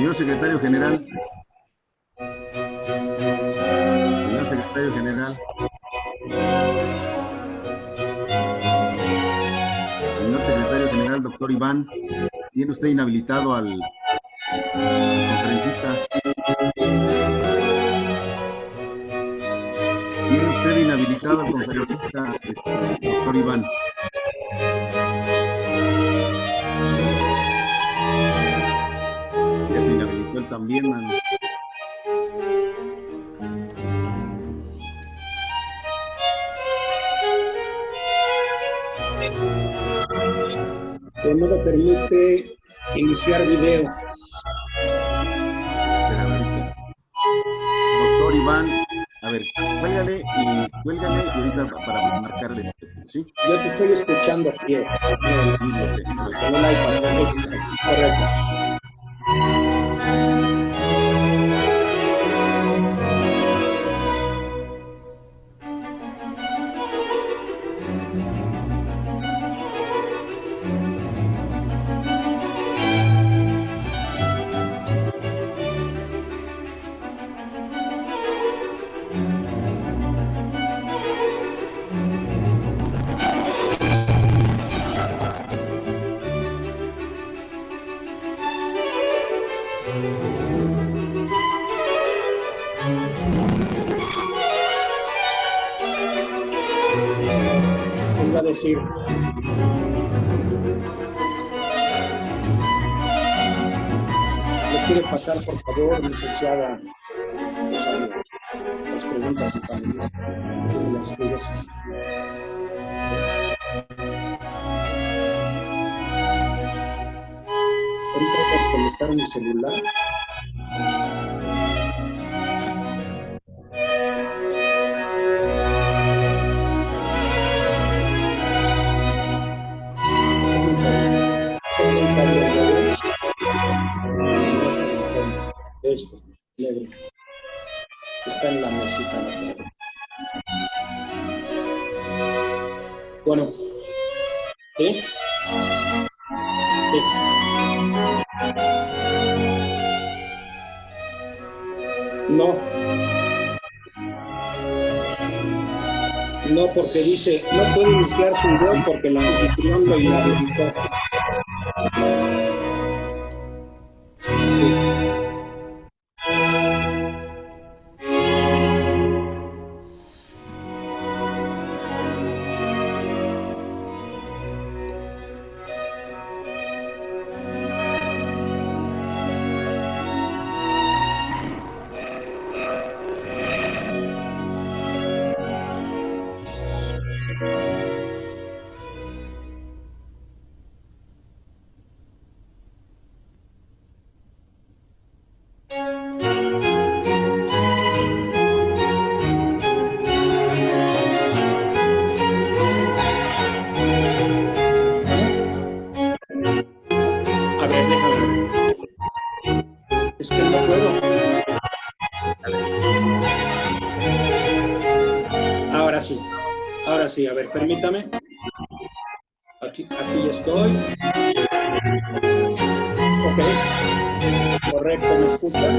Señor secretario general, señor secretario general, señor secretario general, doctor Iván, tiene usted inhabilitado al conferencista. Rosita, doctor Iván. Ya se inhabilitó él también, mano. Que no me permite iniciar video. Doctor Iván, a ver, cuélgale y ahorita para marcarle, ¿sí? Yo te estoy escuchando aquí. Sí, lo sé. En el iPad. Correcto. Iba a decir, ¿le quiere pasar, por favor, licenciada, las preguntas y panelistas? Las tuyas. Ahorita voy a desconectar mi celular. Este, negro. Está en la mesita. ¿No? Bueno. ¿Sí? Sí. No. No, porque dice, no puede iniciar su video porque el anfitrión lo inhabilitó. A ver, déjame. Es que no puedo. Ahora sí, a ver, permítame. Aquí ya estoy. Ok. Correcto, ¿me escuchan?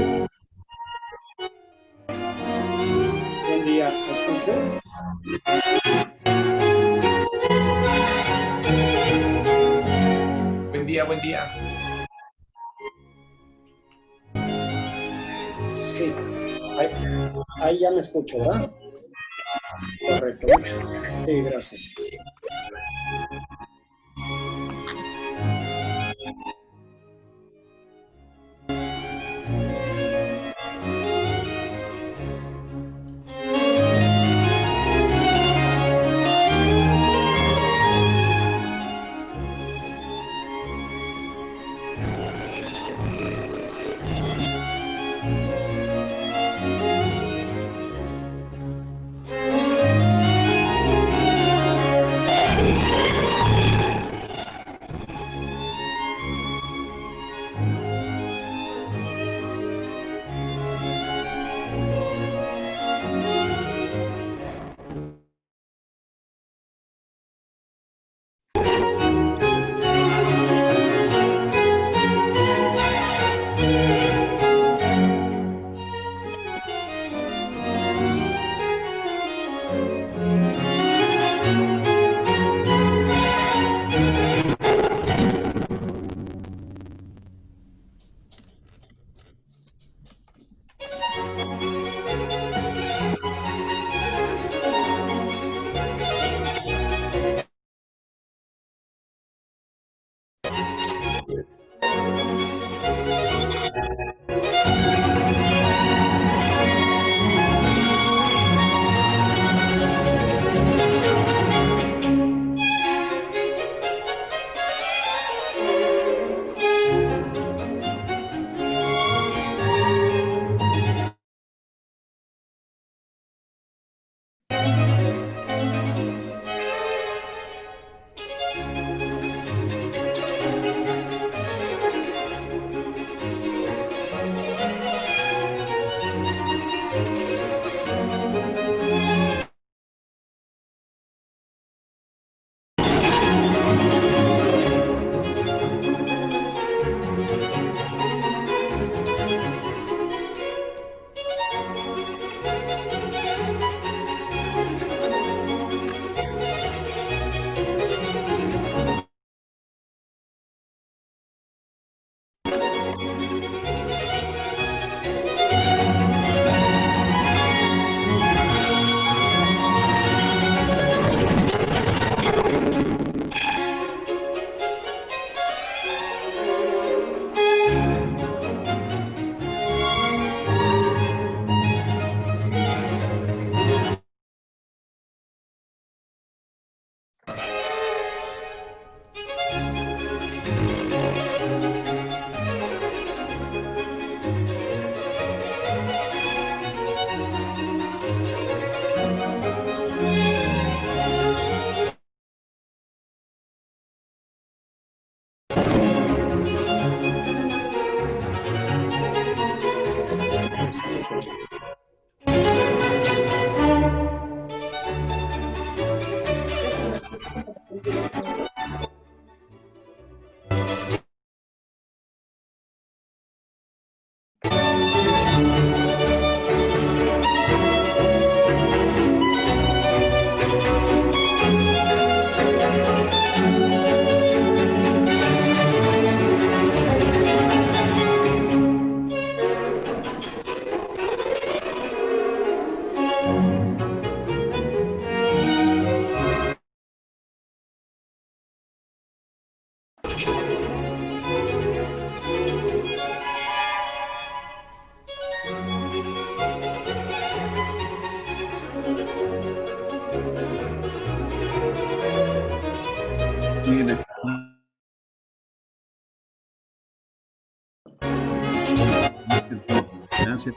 Buen día, ¿me escucho? Buen día. Sí. Ahí ya me escucho, ¿verdad? Correcto. Sí, gracias. Miren, gracias.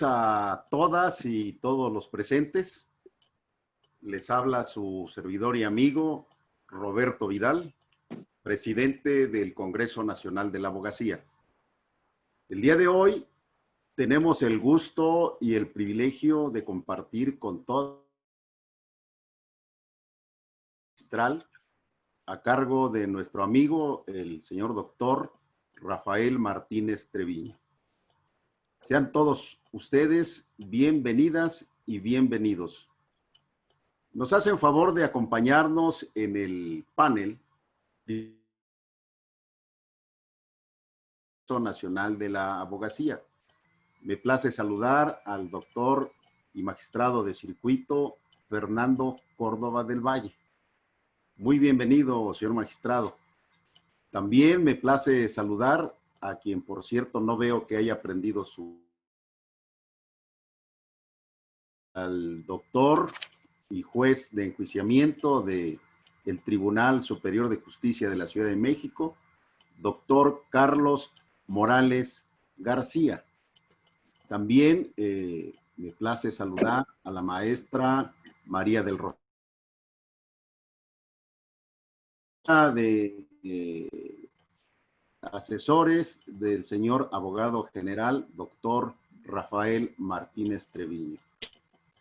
A todas y todos los presentes, les habla su servidor y amigo Roberto Vidal, presidente del Congreso Nacional de la Abogacía. El día de hoy tenemos el gusto y el privilegio de compartir con todos a cargo de nuestro amigo, el señor doctor Rafael Martínez Treviño. Sean todos ustedes bienvenidas y bienvenidos. Nos hacen favor de acompañarnos en el panel Nacional de la Abogacía. Me place saludar al doctor y magistrado de circuito Fernando Córdoba del Valle. Muy bienvenido, señor magistrado. También me place saludar a quien, por cierto, no veo que haya aprendido al doctor y juez de enjuiciamiento del Tribunal Superior de Justicia de la Ciudad de México, doctor Carlos Morales García. También me place saludar a la maestra María del Rosario, de asesores del señor abogado general, doctor Rafael Martínez Treviño.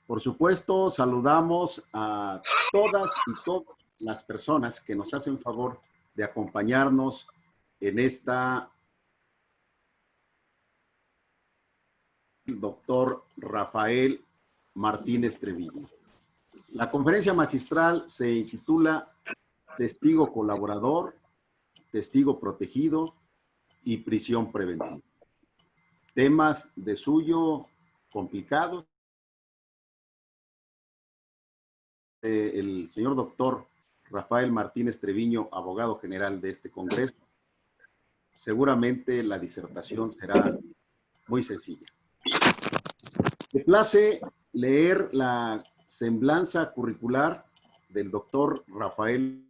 Por supuesto, saludamos a todas y todas las personas que nos hacen favor de acompañarnos en esta doctor Rafael Martínez Treviño. La conferencia magistral se intitula Testigo Colaborador, Testigo Protegido y Prisión Preventiva. Temas de suyo complicados. El señor doctor Rafael Martínez Treviño, abogado general de este Congreso. Seguramente la disertación será muy sencilla. Me place leer la semblanza curricular del doctor Rafael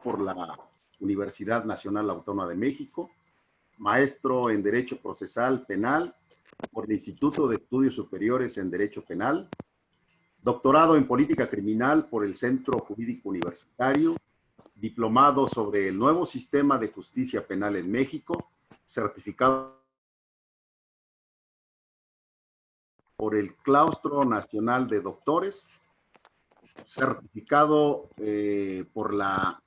por la Universidad Nacional Autónoma de México, maestro en Derecho Procesal Penal por el Instituto de Estudios Superiores en Derecho Penal, doctorado en Política Criminal por el Centro Jurídico Universitario, diplomado sobre el nuevo sistema de justicia penal en México, certificado por el Claustro Nacional de Doctores, certificado por la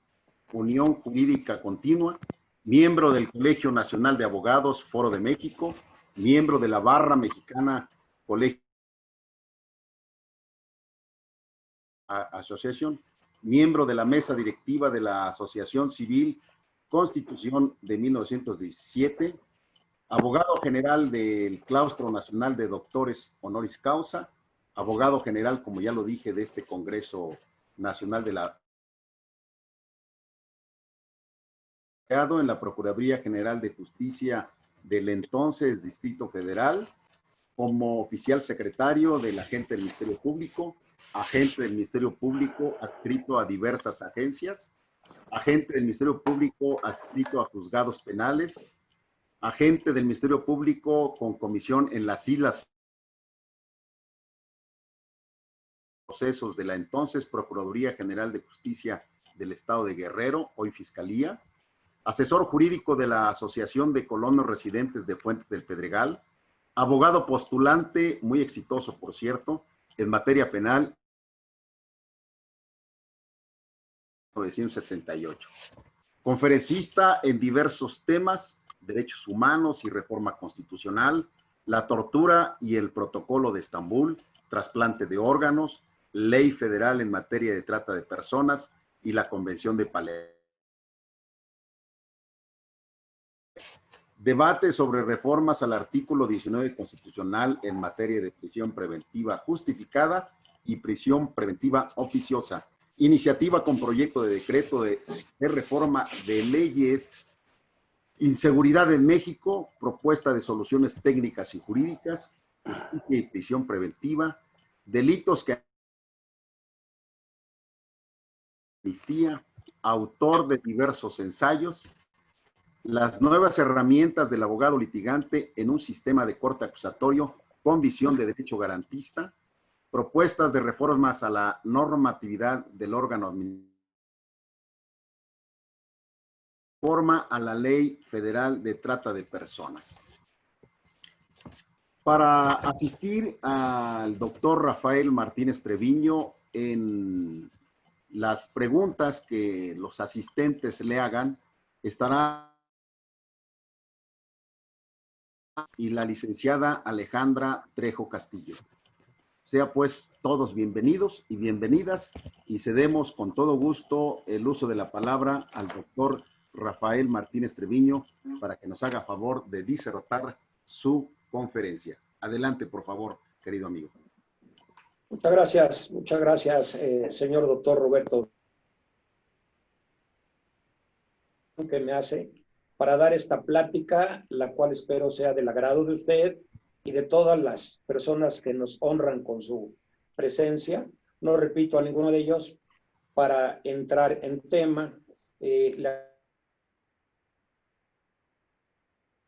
Unión Jurídica Continua, miembro del Colegio Nacional de Abogados, Foro de México, miembro de la Barra Mexicana Colegio Association, miembro de la mesa directiva de la Asociación Civil Constitución de 1917, abogado general del Claustro Nacional de Doctores Honoris Causa, abogado general, como ya lo dije, de este Congreso Nacional de la en la Procuraduría General de Justicia del entonces Distrito Federal, como oficial secretario del agente del Ministerio Público, agente del Ministerio Público adscrito a diversas agencias, agente del Ministerio Público adscrito a juzgados penales, agente del Ministerio Público con comisión en las islas procesos de la entonces Procuraduría General de Justicia del Estado de Guerrero, hoy Fiscalía, asesor jurídico de la Asociación de Colonos Residentes de Fuentes del Pedregal, abogado postulante, muy exitoso por cierto, en materia penal, 1978. Conferencista en diversos temas, derechos humanos y reforma constitucional, la tortura y el protocolo de Estambul, trasplante de órganos, ley federal en materia de trata de personas y la Convención de Palermo. Debate sobre reformas al artículo 19 constitucional en materia de prisión preventiva justificada y prisión preventiva oficiosa. Iniciativa con proyecto de decreto de reforma de leyes. Inseguridad en México, propuesta de soluciones técnicas y jurídicas, justicia y prisión preventiva, delitos que amnistía, autor de diversos ensayos, las nuevas herramientas del abogado litigante en un sistema de corte acusatorio con visión de derecho garantista, propuestas de reformas a la normatividad del órgano administrativo, reforma a la Ley Federal de Trata de Personas. Para asistir al doctor Rafael Martínez Treviño en las preguntas que los asistentes le hagan, estará y la licenciada Alejandra Trejo Castillo. Sea pues todos bienvenidos y bienvenidas y cedemos con todo gusto el uso de la palabra al doctor Rafael Martínez Treviño para que nos haga favor de disertar su conferencia. Adelante, por favor, querido amigo. Muchas gracias, señor doctor Roberto, que me hace para dar esta plática, la cual espero sea del agrado de usted y de todas las personas que nos honran con su presencia. No repito a ninguno de ellos para entrar en tema.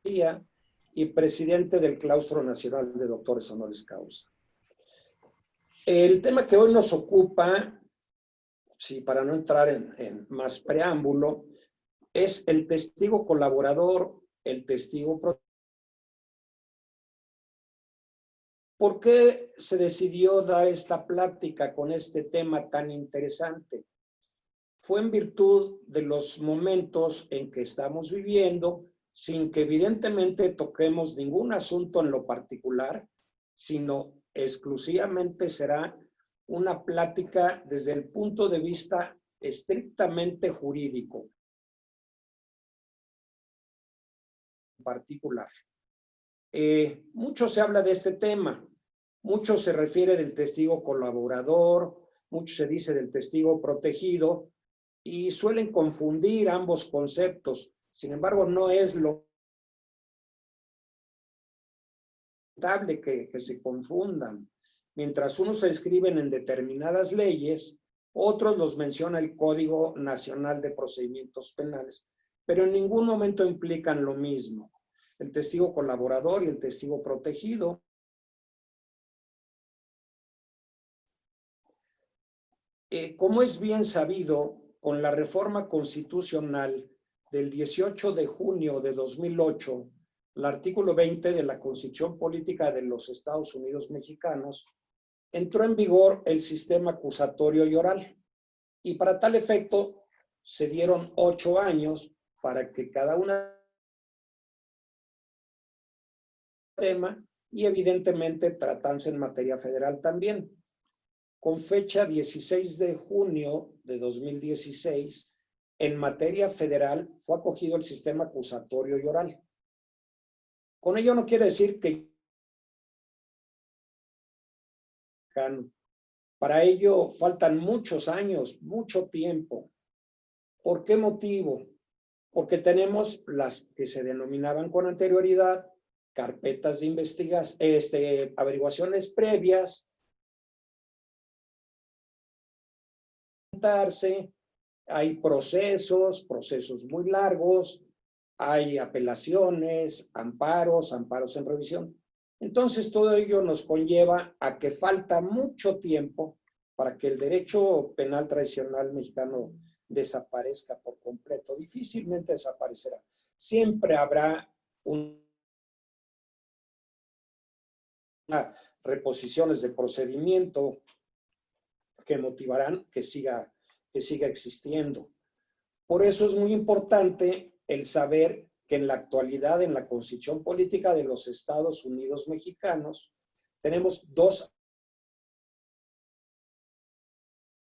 Y presidente del Claustro Nacional de Doctores Honoris Causa. El tema que hoy nos ocupa, sí, para no entrar en más preámbulo, es el testigo colaborador, el testigo protegido. ¿Por qué se decidió dar esta plática con este tema tan interesante? Fue en virtud de los momentos en que estamos viviendo, sin que evidentemente toquemos ningún asunto en lo particular, sino exclusivamente será una plática desde el punto de vista estrictamente jurídico particular. Mucho se habla de este tema, mucho se refiere del testigo colaborador, mucho se dice del testigo protegido y suelen confundir ambos conceptos. Sin embargo, no es lo lamentable que se confundan. Mientras unos se escriben en determinadas leyes, otros los menciona el Código Nacional de Procedimientos Penales, pero en ningún momento implican lo mismo. El testigo colaborador y el testigo protegido. Como es bien sabido, con la reforma constitucional del 18 de junio de 2008, el artículo 20 de la Constitución Política de los Estados Unidos Mexicanos, entró en vigor el sistema acusatorio y oral. Y para tal efecto, se dieron 8 años para que cada una tema y evidentemente tratándose en materia federal también. Con fecha 16 de junio de 2016, en materia federal fue acogido el sistema acusatorio y oral. Con ello no quiere decir que para ello faltan muchos años, mucho tiempo. ¿Por qué motivo? porque tenemos las que se denominaban con anterioridad carpetas de investigación, averiguaciones previas, hay procesos muy largos, hay apelaciones, amparos en revisión. Entonces, todo ello nos conlleva a que falta mucho tiempo para que el derecho penal tradicional mexicano desaparezca por completo. Difícilmente desaparecerá. Siempre habrá unas reposiciones de procedimiento que motivarán que siga existiendo. Por eso es muy importante el saber que en la actualidad, en la Constitución Política de los Estados Unidos Mexicanos, tenemos dos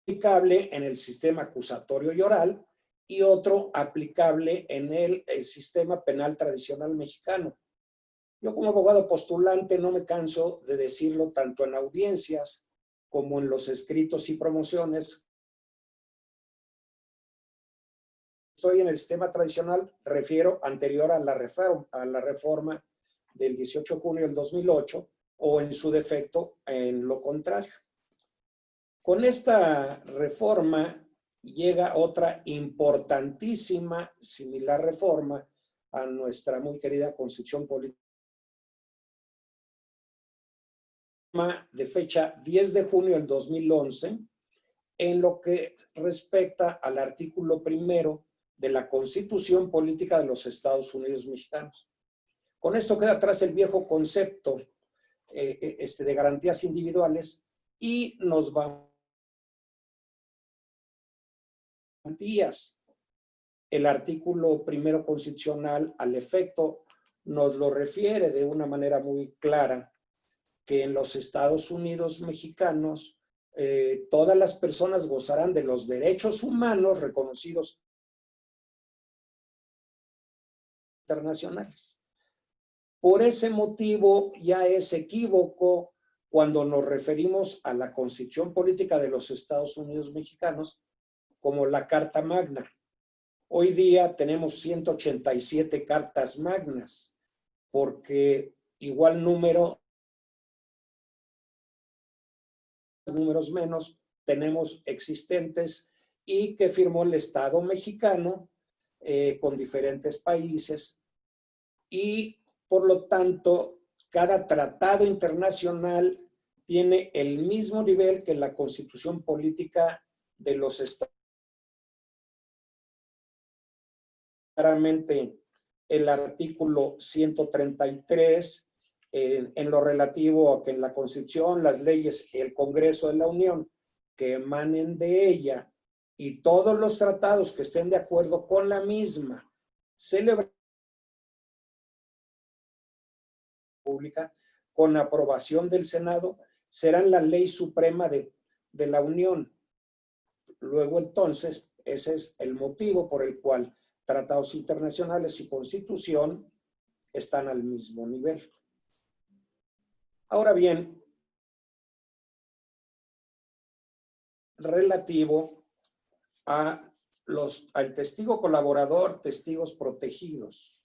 aplicable en el sistema acusatorio y oral y otro aplicable en el sistema penal tradicional mexicano. Yo como abogado postulante no me canso de decirlo tanto en audiencias como en los escritos y promociones. Estoy en el sistema tradicional, refiero anterior a la reforma del 18 de junio del 2008 o en su defecto en lo contrario. Con esta reforma llega otra importantísima, similar reforma a nuestra muy querida Constitución Política de fecha 10 de junio del 2011, en lo que respecta al artículo primero de la Constitución Política de los Estados Unidos Mexicanos. Con esto queda atrás el viejo concepto de garantías individuales y nos vamos a garantías. El artículo primero constitucional, al efecto, nos lo refiere de una manera muy clara, que en los Estados Unidos mexicanos todas las personas gozarán de los derechos humanos reconocidos internacionales. Por ese motivo ya es equívoco cuando nos referimos a la Constitución Política de los Estados Unidos Mexicanos como la Carta Magna. Hoy día tenemos 187 cartas magnas, porque igual números menos tenemos existentes y que firmó el Estado mexicano con diferentes países, y por lo tanto cada tratado internacional tiene el mismo nivel que la Constitución Política de los Estados. Claramente el artículo 133 en lo relativo a que en la Constitución, las leyes y el Congreso de la Unión que emanen de ella y todos los tratados que estén de acuerdo con la misma celebran pública con aprobación del Senado serán la ley suprema de la Unión. Luego entonces ese es el motivo por el cual tratados internacionales y Constitución están al mismo nivel. Ahora bien, relativo al testigo colaborador, testigos protegidos.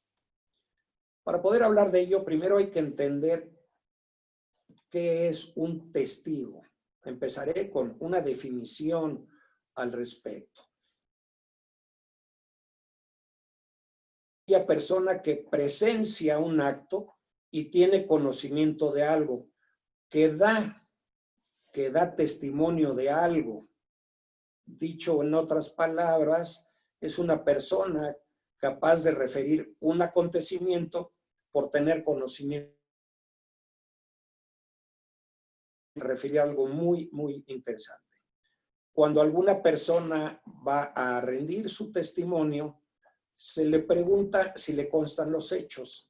Para poder hablar de ello, primero hay que entender qué es un testigo. Empezaré con una definición al respecto. Aquella persona que presencia un acto y tiene conocimiento de algo, que da testimonio de algo. Dicho en otras palabras, es una persona capaz de referir un acontecimiento por tener conocimiento. Referir algo muy, muy interesante. Cuando alguna persona va a rendir su testimonio, se le pregunta si le constan los hechos.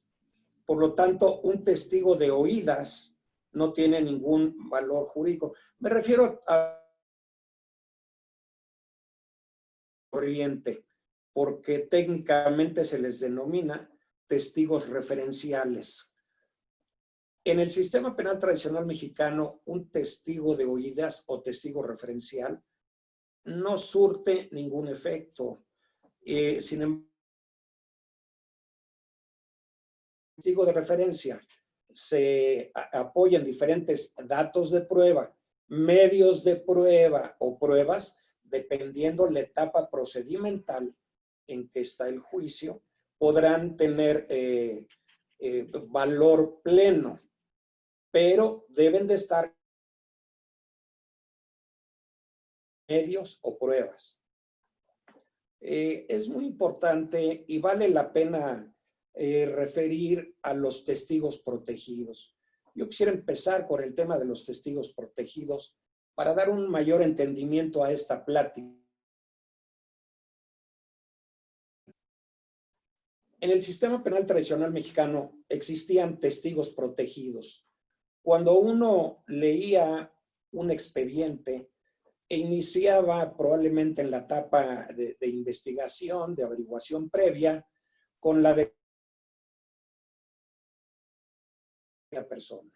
Por lo tanto, un testigo de oídas no tiene ningún valor jurídico. Me refiero a corriente, porque técnicamente se les denomina testigos referenciales. En el sistema penal tradicional mexicano, un testigo de oídas o testigo referencial no surte ningún efecto. Sin embargo, testigo de referencia se apoya en diferentes datos de prueba, medios de prueba o pruebas, dependiendo la etapa procedimental en que está el juicio, podrán tener valor pleno, pero deben de estar medios o pruebas. Es muy importante y vale la pena referir a los testigos protegidos. Yo quisiera empezar con el tema de los testigos protegidos para dar un mayor entendimiento a esta plática. En el sistema penal tradicional mexicano existían testigos protegidos. Cuando uno leía un expediente e iniciaba probablemente en la etapa de investigación, de averiguación previa, con la de la persona,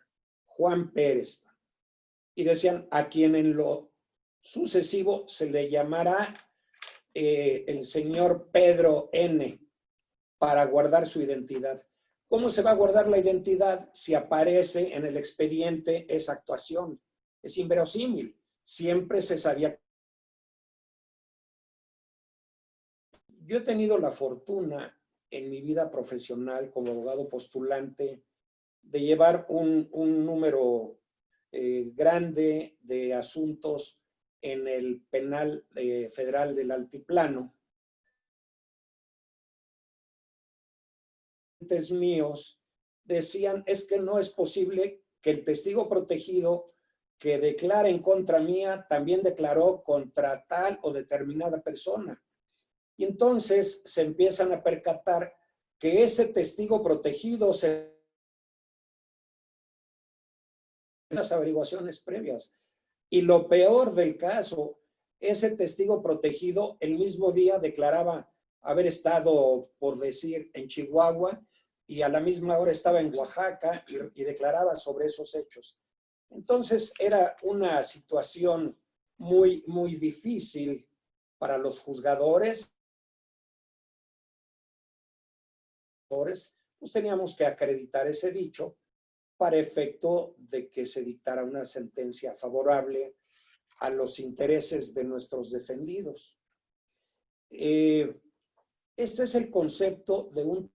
Juan Pérez, y decían a quien en lo sucesivo se le llamará el señor Pedro N. para guardar su identidad. ¿Cómo se va a guardar la identidad si aparece en el expediente esa actuación? Es inverosímil. Siempre se sabía. Yo he tenido la fortuna en mi vida profesional como abogado postulante de llevar un número grande de asuntos en el penal federal del Altiplano. Míos decían, es que no es posible que el testigo protegido que declara en contra mía también declaró contra tal o determinada persona. Y entonces se empiezan a percatar que ese testigo protegido se las averiguaciones previas. Y lo peor del caso, ese testigo protegido el mismo día declaraba haber estado, por decir, en Chihuahua y a la misma hora estaba en Oaxaca y declaraba sobre esos hechos. Entonces era una situación muy, muy difícil para los juzgadores. Pues teníamos que acreditar ese dicho para efecto de que se dictara una sentencia favorable a los intereses de nuestros defendidos. Este es el concepto de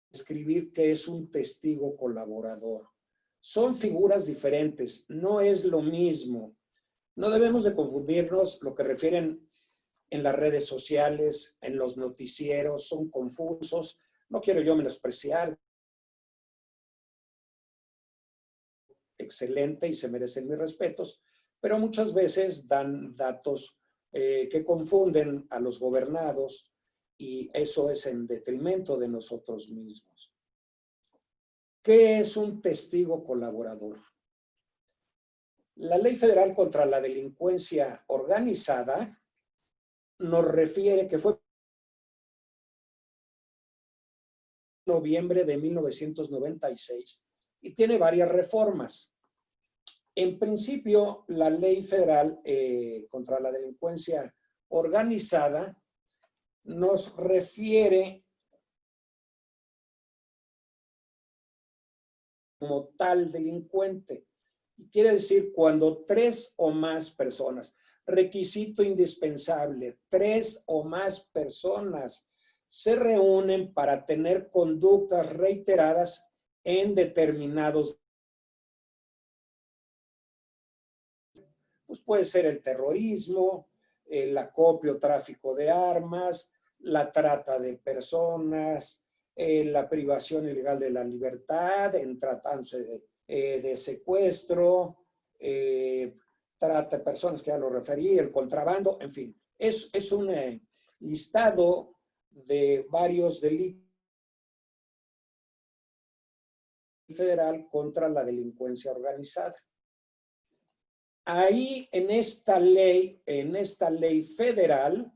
describir qué es un testigo colaborador. Son figuras diferentes, no es lo mismo. No debemos de confundirnos lo que refieren en las redes sociales, en los noticieros, son confusos. No quiero yo menospreciar. Excelente y se merecen mis respetos, pero muchas veces dan datos que confunden a los gobernados y eso es en detrimento de nosotros mismos. ¿Qué es un testigo colaborador? La Ley Federal contra la Delincuencia Organizada nos refiere que fue en noviembre de 1996 y tiene varias reformas. En principio, la Ley Federal contra la Delincuencia Organizada nos refiere como tal delincuente. Y quiere decir cuando 3 o más personas, requisito indispensable, 3 o más personas se reúnen para tener conductas reiteradas en determinados. Pues puede ser el terrorismo, el acopio, tráfico de armas, la trata de personas, la privación ilegal de la libertad, en tratándose de secuestro, trata de personas que ya lo referí, el contrabando, en fin. Es un listado de varios delitos federal contra la delincuencia organizada. Ahí en esta ley federal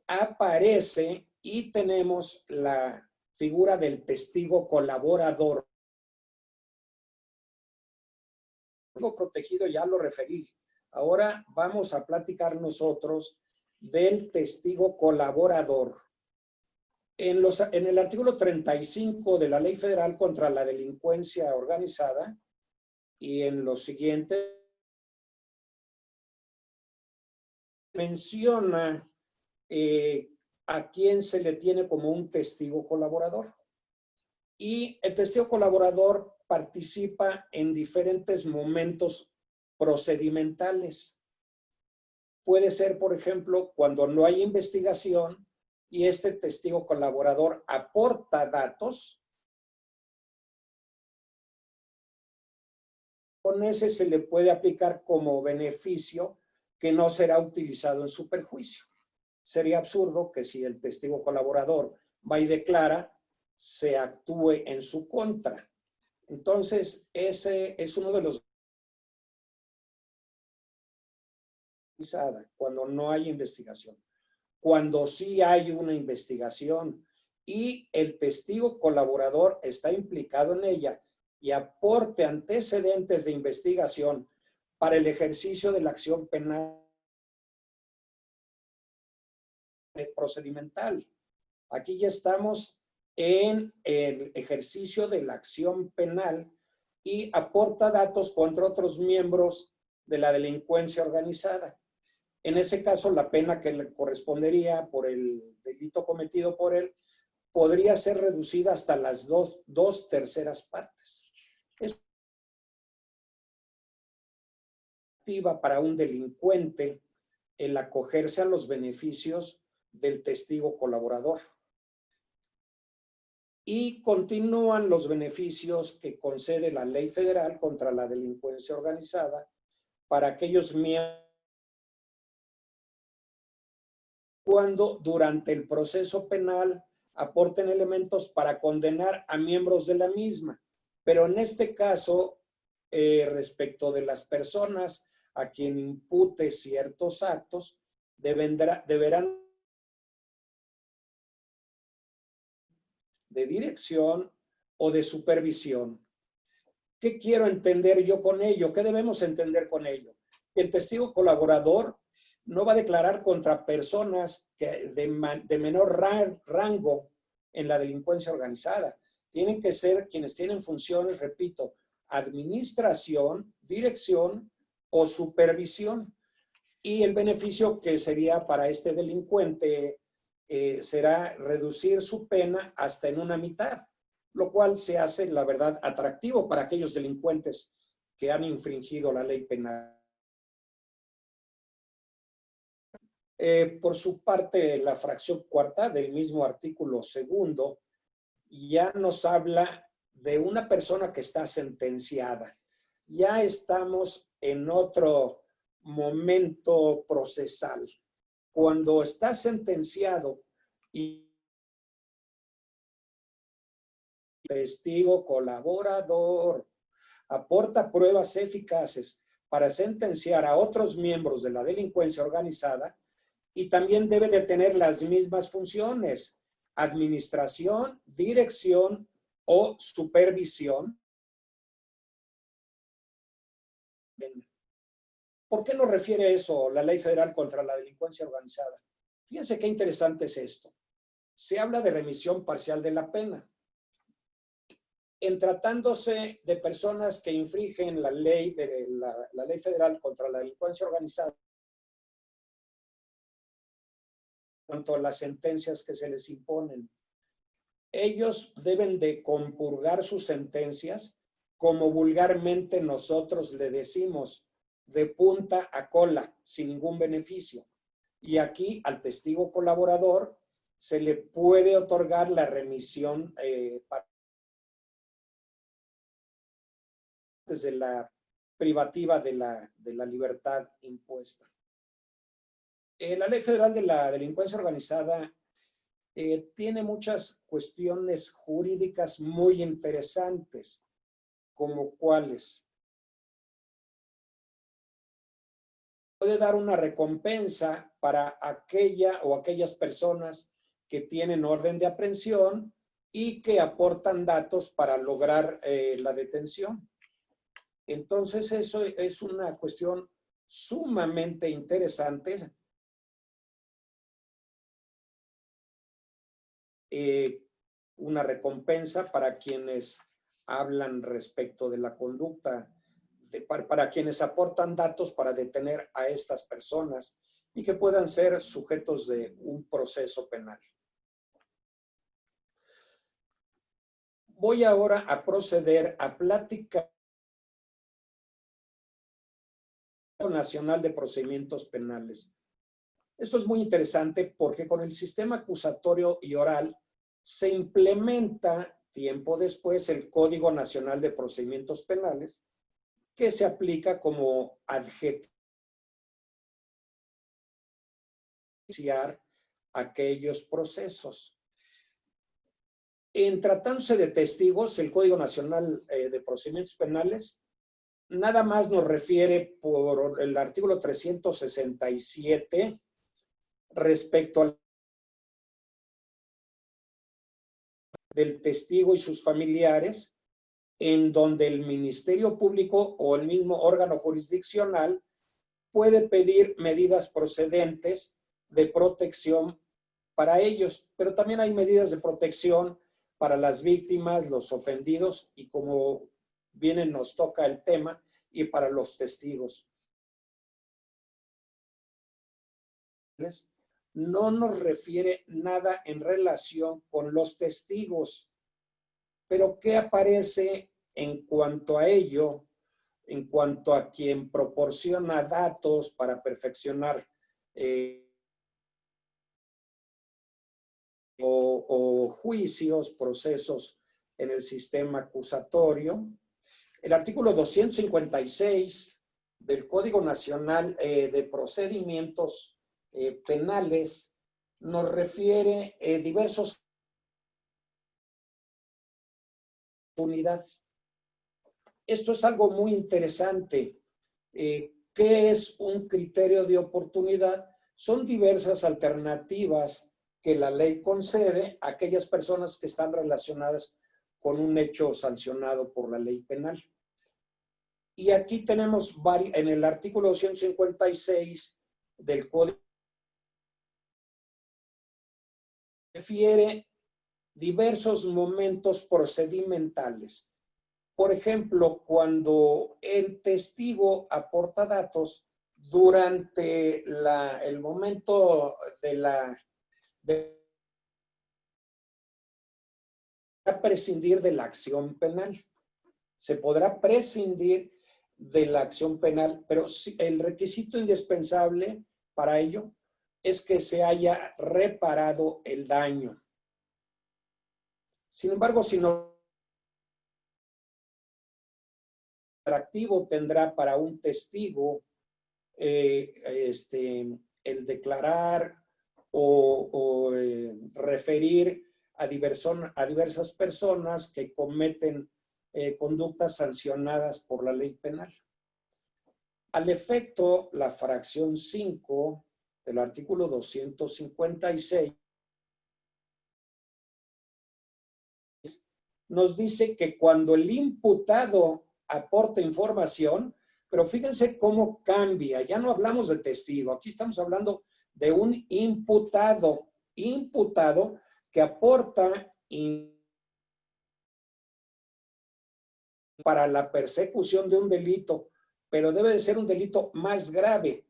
aparece y tenemos la figura del testigo colaborador. El protegido ya lo referí. Ahora vamos a platicar nosotros del testigo colaborador. En el artículo 35 de la Ley Federal contra la Delincuencia Organizada y en lo siguiente menciona a quién se le tiene como un testigo colaborador. Y el testigo colaborador participa en diferentes momentos procedimentales. Puede ser, por ejemplo, cuando no hay investigación y este testigo colaborador aporta datos. Con ese se le puede aplicar como beneficio que no será utilizado en su perjuicio. Sería absurdo que si el testigo colaborador va y declara, se actúe en su contra. Entonces, ese es uno de los... Cuando no hay investigación. Cuando sí hay una investigación y el testigo colaborador está implicado en ella y aporte antecedentes de investigación para el ejercicio de la acción penal procedimental. Aquí ya estamos en el ejercicio de la acción penal y aporta datos contra otros miembros de la delincuencia organizada. En ese caso, la pena que le correspondería por el delito cometido por él podría ser reducida hasta las dos terceras partes. Es activa para un delincuente el acogerse a los beneficios del testigo colaborador. Y continúan los beneficios que concede la Ley Federal contra la Delincuencia Organizada para aquellos miembros cuando durante el proceso penal aporten elementos para condenar a miembros de la misma. Pero en este caso, respecto de las personas a quien impute ciertos actos, deberán de dirección o de supervisión. ¿Qué quiero entender yo con ello? ¿Qué debemos entender con ello? El testigo colaborador no va a declarar contra personas de menor rango en la delincuencia organizada. Tienen que ser quienes tienen funciones, repito, administración, dirección o supervisión. Y el beneficio que sería para este delincuente será reducir su pena hasta en una mitad, lo cual se hace, la verdad, atractivo para aquellos delincuentes que han infringido la ley penal. Por su parte, la fracción cuarta del mismo artículo segundo ya nos habla de una persona que está sentenciada. Ya estamos en otro momento procesal. Cuando está sentenciado y testigo colaborador aporta pruebas eficaces para sentenciar a otros miembros de la delincuencia organizada, y también debe de tener las mismas funciones: administración, dirección o supervisión. ¿Por qué nos refiere eso la Ley Federal contra la Delincuencia Organizada? Fíjense qué interesante es esto. Se habla de remisión parcial de la pena. En tratándose de personas que infringen la ley federal contra la delincuencia organizada, cuanto a las sentencias que se les imponen, ellos deben de compurgar sus sentencias, como vulgarmente nosotros le decimos, de punta a cola, sin ningún beneficio. Y aquí al testigo colaborador se le puede otorgar la remisión desde la privativa de la libertad impuesta. La Ley Federal de la Delincuencia Organizada tiene muchas cuestiones jurídicas muy interesantes, como cuáles. Puede dar una recompensa para aquella o aquellas personas que tienen orden de aprehensión y que aportan datos para lograr la detención. Entonces, eso es una cuestión sumamente interesante. una recompensa para quienes hablan respecto de la conducta, para quienes aportan datos para detener a estas personas y que puedan ser sujetos de un proceso penal. Voy ahora a proceder a platicar Nacional de Procedimientos Penales. Esto es muy interesante porque con el sistema acusatorio y oral se implementa tiempo después el Código Nacional de Procedimientos Penales, que se aplica como adjetivo a aquellos procesos. En tratándose de testigos, el Código Nacional de Procedimientos Penales nada más nos refiere por el artículo 367 respecto al del testigo y sus familiares, en donde el Ministerio Público o el mismo órgano jurisdiccional puede pedir medidas procedentes de protección para ellos, pero también hay medidas de protección para las víctimas, los ofendidos y, como bien nos toca el tema, y para los testigos. No nos refiere nada en relación con los testigos, pero ¿qué aparece en cuanto a ello, en cuanto a quien proporciona datos para perfeccionar o juicios, procesos en el sistema acusatorio? El artículo 256 del Código Nacional de Procedimientos Penales nos refiere diversos unidad. Esto es algo muy interesante. ¿Qué es un criterio de oportunidad? Son diversas alternativas que la ley concede a aquellas personas que están relacionadas con un hecho sancionado por la ley penal. Y aquí tenemos en el artículo 256 del Código refiere diversos momentos procedimentales. Por ejemplo, cuando el testigo aporta datos durante el momento de prescindir de la acción penal. Se podrá prescindir de la acción penal, pero el requisito indispensable para ello es que se haya reparado el daño. Sin embargo, si no atractivo tendrá para un testigo el declarar o referir a diversas personas que cometen conductas sancionadas por la ley penal. Al efecto, la fracción 5 del artículo 256 nos dice que cuando el imputado aporta información, pero fíjense cómo cambia, ya no hablamos de testigo, aquí estamos hablando de un imputado que aporta para la persecución de un delito, pero debe de ser un delito más grave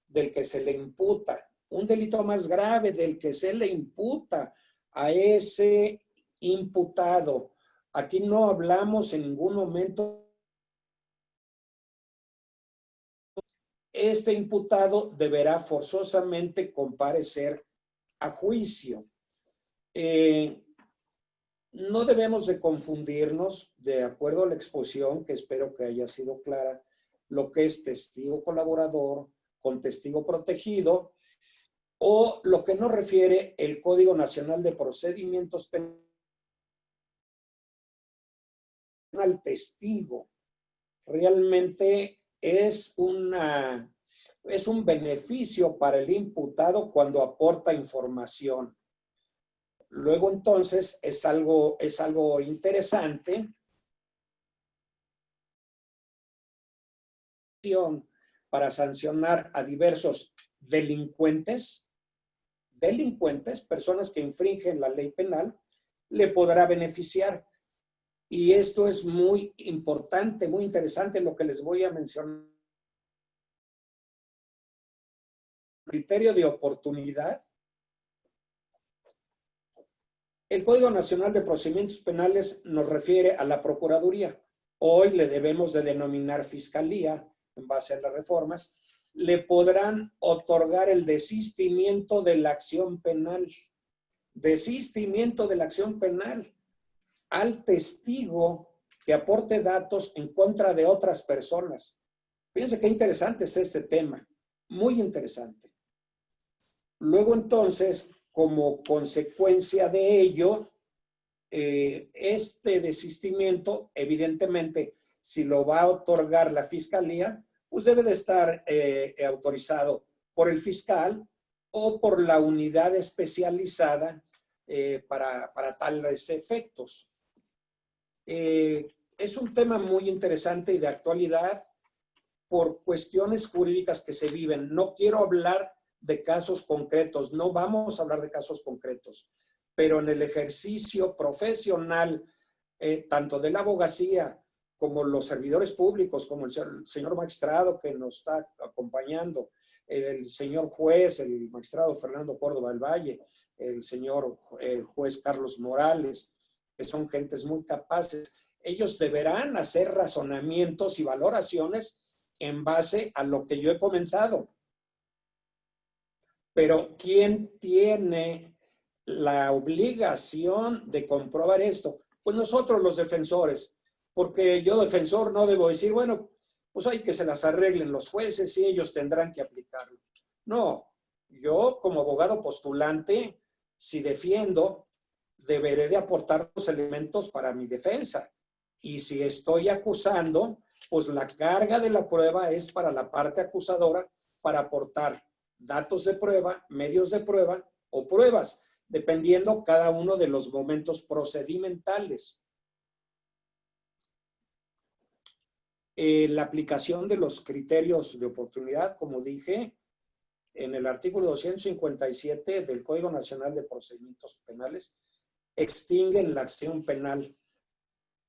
del que se le imputa, un delito más grave del que se le imputa a ese imputado. Aquí no hablamos en ningún momento. Este imputado deberá forzosamente comparecer a juicio. No debemos de confundirnos, de acuerdo a la exposición, que espero que haya sido clara, lo que es testigo colaborador con testigo protegido, o lo que nos refiere el Código Nacional de Procedimientos Penales al testigo. Realmente es un beneficio para el imputado cuando aporta información. Luego, entonces, es algo interesante para sancionar a diversos delincuentes delincuentes, personas que infringen la ley penal, le podrá beneficiar. Y esto es muy importante, muy interesante lo que les voy a mencionar. Criterio de oportunidad. El Código Nacional de Procedimientos Penales nos refiere a la Procuraduría. Hoy le debemos de denominar Fiscalía, en base a las reformas. Le podrán otorgar el desistimiento de la acción penal. Desistimiento de la acción penal al testigo que aporte datos en contra de otras personas. Fíjense qué interesante es este tema, muy interesante. Luego entonces, como consecuencia de ello, este desistimiento, evidentemente, si lo va a otorgar la Fiscalía, pues debe de estar autorizado por el fiscal o por la unidad especializada para tales efectos. Es un tema muy interesante y de actualidad por cuestiones jurídicas que se viven. No quiero hablar de casos concretos, no vamos a hablar de casos concretos, pero en el ejercicio profesional, tanto de la abogacía como los servidores públicos, como el señor magistrado que nos está acompañando, el señor juez, el magistrado Fernando Córdoba del Valle, el señor juez Carlos Morales, que son gentes muy capaces. Ellos deberán hacer razonamientos y valoraciones en base a lo que yo he comentado. Pero ¿quién tiene la obligación de comprobar esto? Pues nosotros los defensores, porque yo defensor no debo decir, bueno, pues hay que se las arreglen los jueces y ellos tendrán que aplicarlo. No, yo como abogado postulante, si defiendo, deberé de aportar los elementos para mi defensa. Y si estoy acusando, pues la carga de la prueba es para la parte acusadora para aportar datos de prueba, medios de prueba o pruebas, dependiendo cada uno de los momentos procedimentales. La aplicación de los criterios de oportunidad, como dije, en el artículo 257 del Código Nacional de Procedimientos Penales, extinguen la acción penal.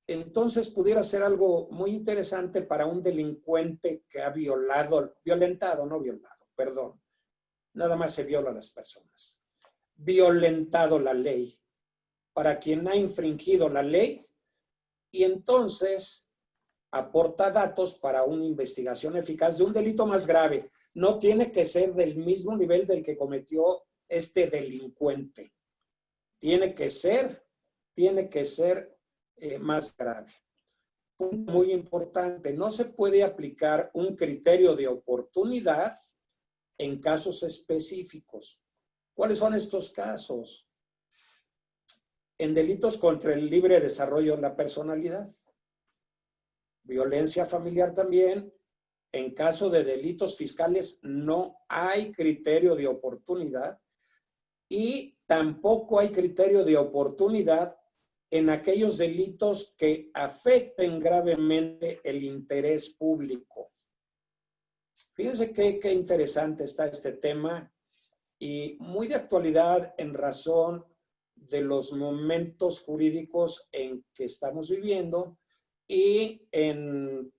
Entonces pudiera ser algo muy interesante para un delincuente que ha nada más se viola a las personas. Violentado la ley. Para quien ha infringido la ley y entonces aporta datos para una investigación eficaz de un delito más grave. No tiene que ser del mismo nivel del que cometió este delincuente. Tiene que ser más grave. Punto muy importante, no se puede aplicar un criterio de oportunidad en casos específicos. ¿Cuáles son estos casos? En delitos contra el libre desarrollo de la personalidad, violencia familiar también. En caso de delitos fiscales no hay criterio de oportunidad y tampoco hay criterio de oportunidad en aquellos delitos que afecten gravemente el interés público. Fíjense qué interesante está este tema y muy de actualidad en razón de los momentos jurídicos en que estamos viviendo y en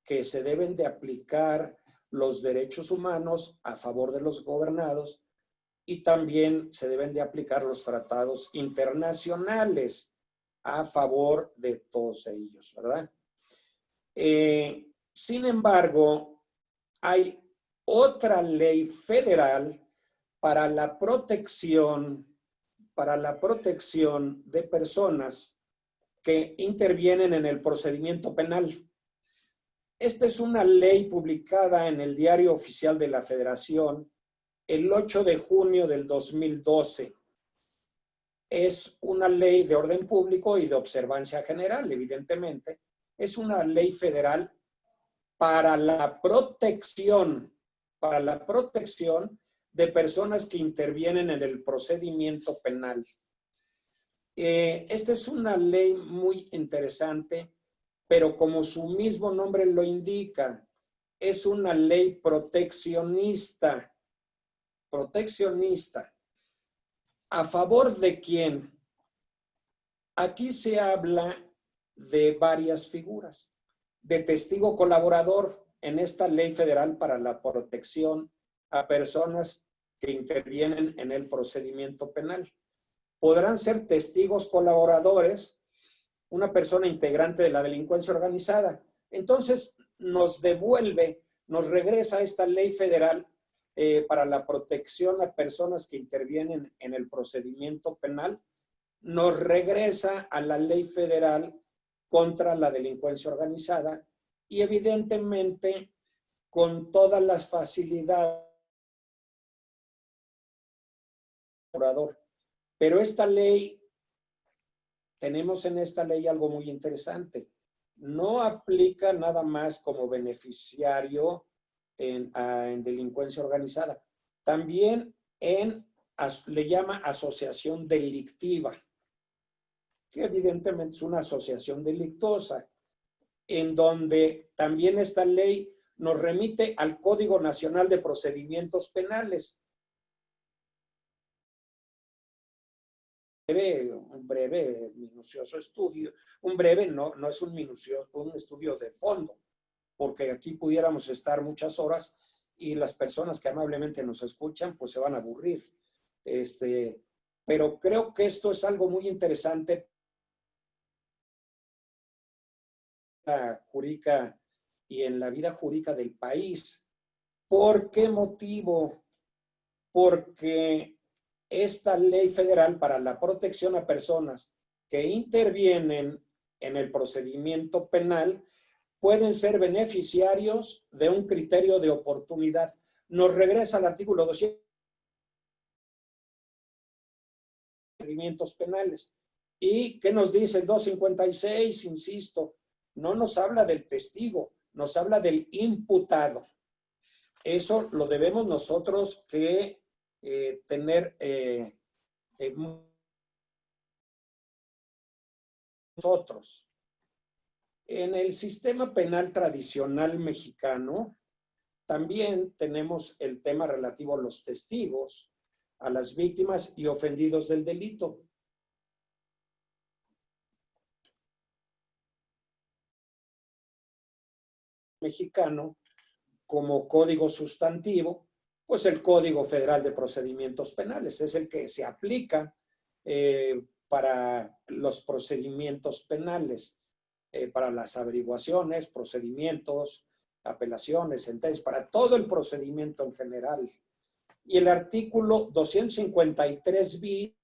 que se deben de aplicar los derechos humanos a favor de los gobernados y también se deben de aplicar los tratados internacionales a favor de todos ellos, ¿verdad? Sin embargo, hay otra ley federal para la protección de personas que intervienen en el procedimiento penal. Esta es una ley publicada en el Diario Oficial de la Federación el 8 de junio del 2012. Es una ley de orden público y de observancia general, evidentemente. Es una ley federal para la protección de personas que intervienen en el procedimiento penal. Esta es una ley muy interesante, pero como su mismo nombre lo indica, es una ley proteccionista. ¿A favor de quién? Aquí se habla de varias figuras. De testigo colaborador en esta ley federal para la protección a personas que intervienen en el procedimiento penal. Podrán ser testigos colaboradores una persona integrante de la delincuencia organizada. Entonces nos regresa a esta ley federal para la protección a personas que intervienen en el procedimiento penal, nos regresa a la ley federal contra la delincuencia organizada y evidentemente con todas las facilidades. Pero esta ley, tenemos en esta ley algo muy interesante. No aplica nada más como beneficiario en delincuencia organizada. También le llama asociación delictiva, que evidentemente es una asociación delictuosa, en donde también esta ley nos remite al Código Nacional de Procedimientos Penales. Un breve, minucioso estudio. Un breve no es un estudio de fondo, porque aquí pudiéramos estar muchas horas y las personas que amablemente nos escuchan pues se van a aburrir. Pero creo que esto es algo muy interesante jurídica y en la vida jurídica del país. ¿Por qué motivo? Porque esta ley federal para la protección a personas que intervienen en el procedimiento penal pueden ser beneficiarios de un criterio de oportunidad. Nos regresa al artículo 200 procedimientos penales. ¿Y qué nos dice el 256? Insisto, no nos habla del testigo, nos habla del imputado. Eso lo debemos nosotros que tener nosotros. En el sistema penal tradicional mexicano también tenemos el tema relativo a los testigos, a las víctimas y ofendidos del delito. Mexicano como código sustantivo, pues el Código Federal de Procedimientos Penales es el que se aplica para los procedimientos penales, para las averiguaciones, procedimientos, apelaciones, sentencias, para todo el procedimiento en general. Y el artículo 253 bis,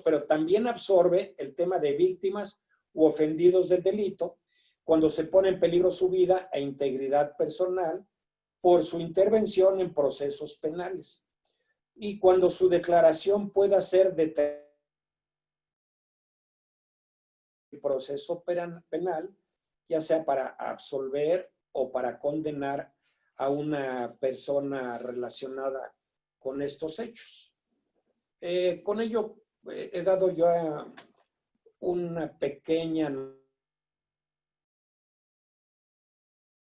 pero también absorbe el tema de víctimas u ofendidos del delito cuando se pone en peligro su vida e integridad personal por su intervención en procesos penales y cuando su declaración pueda ser de proceso penal, ya sea para absolver o para condenar a una persona relacionada con estos hechos. Con ello he dado ya una pequeña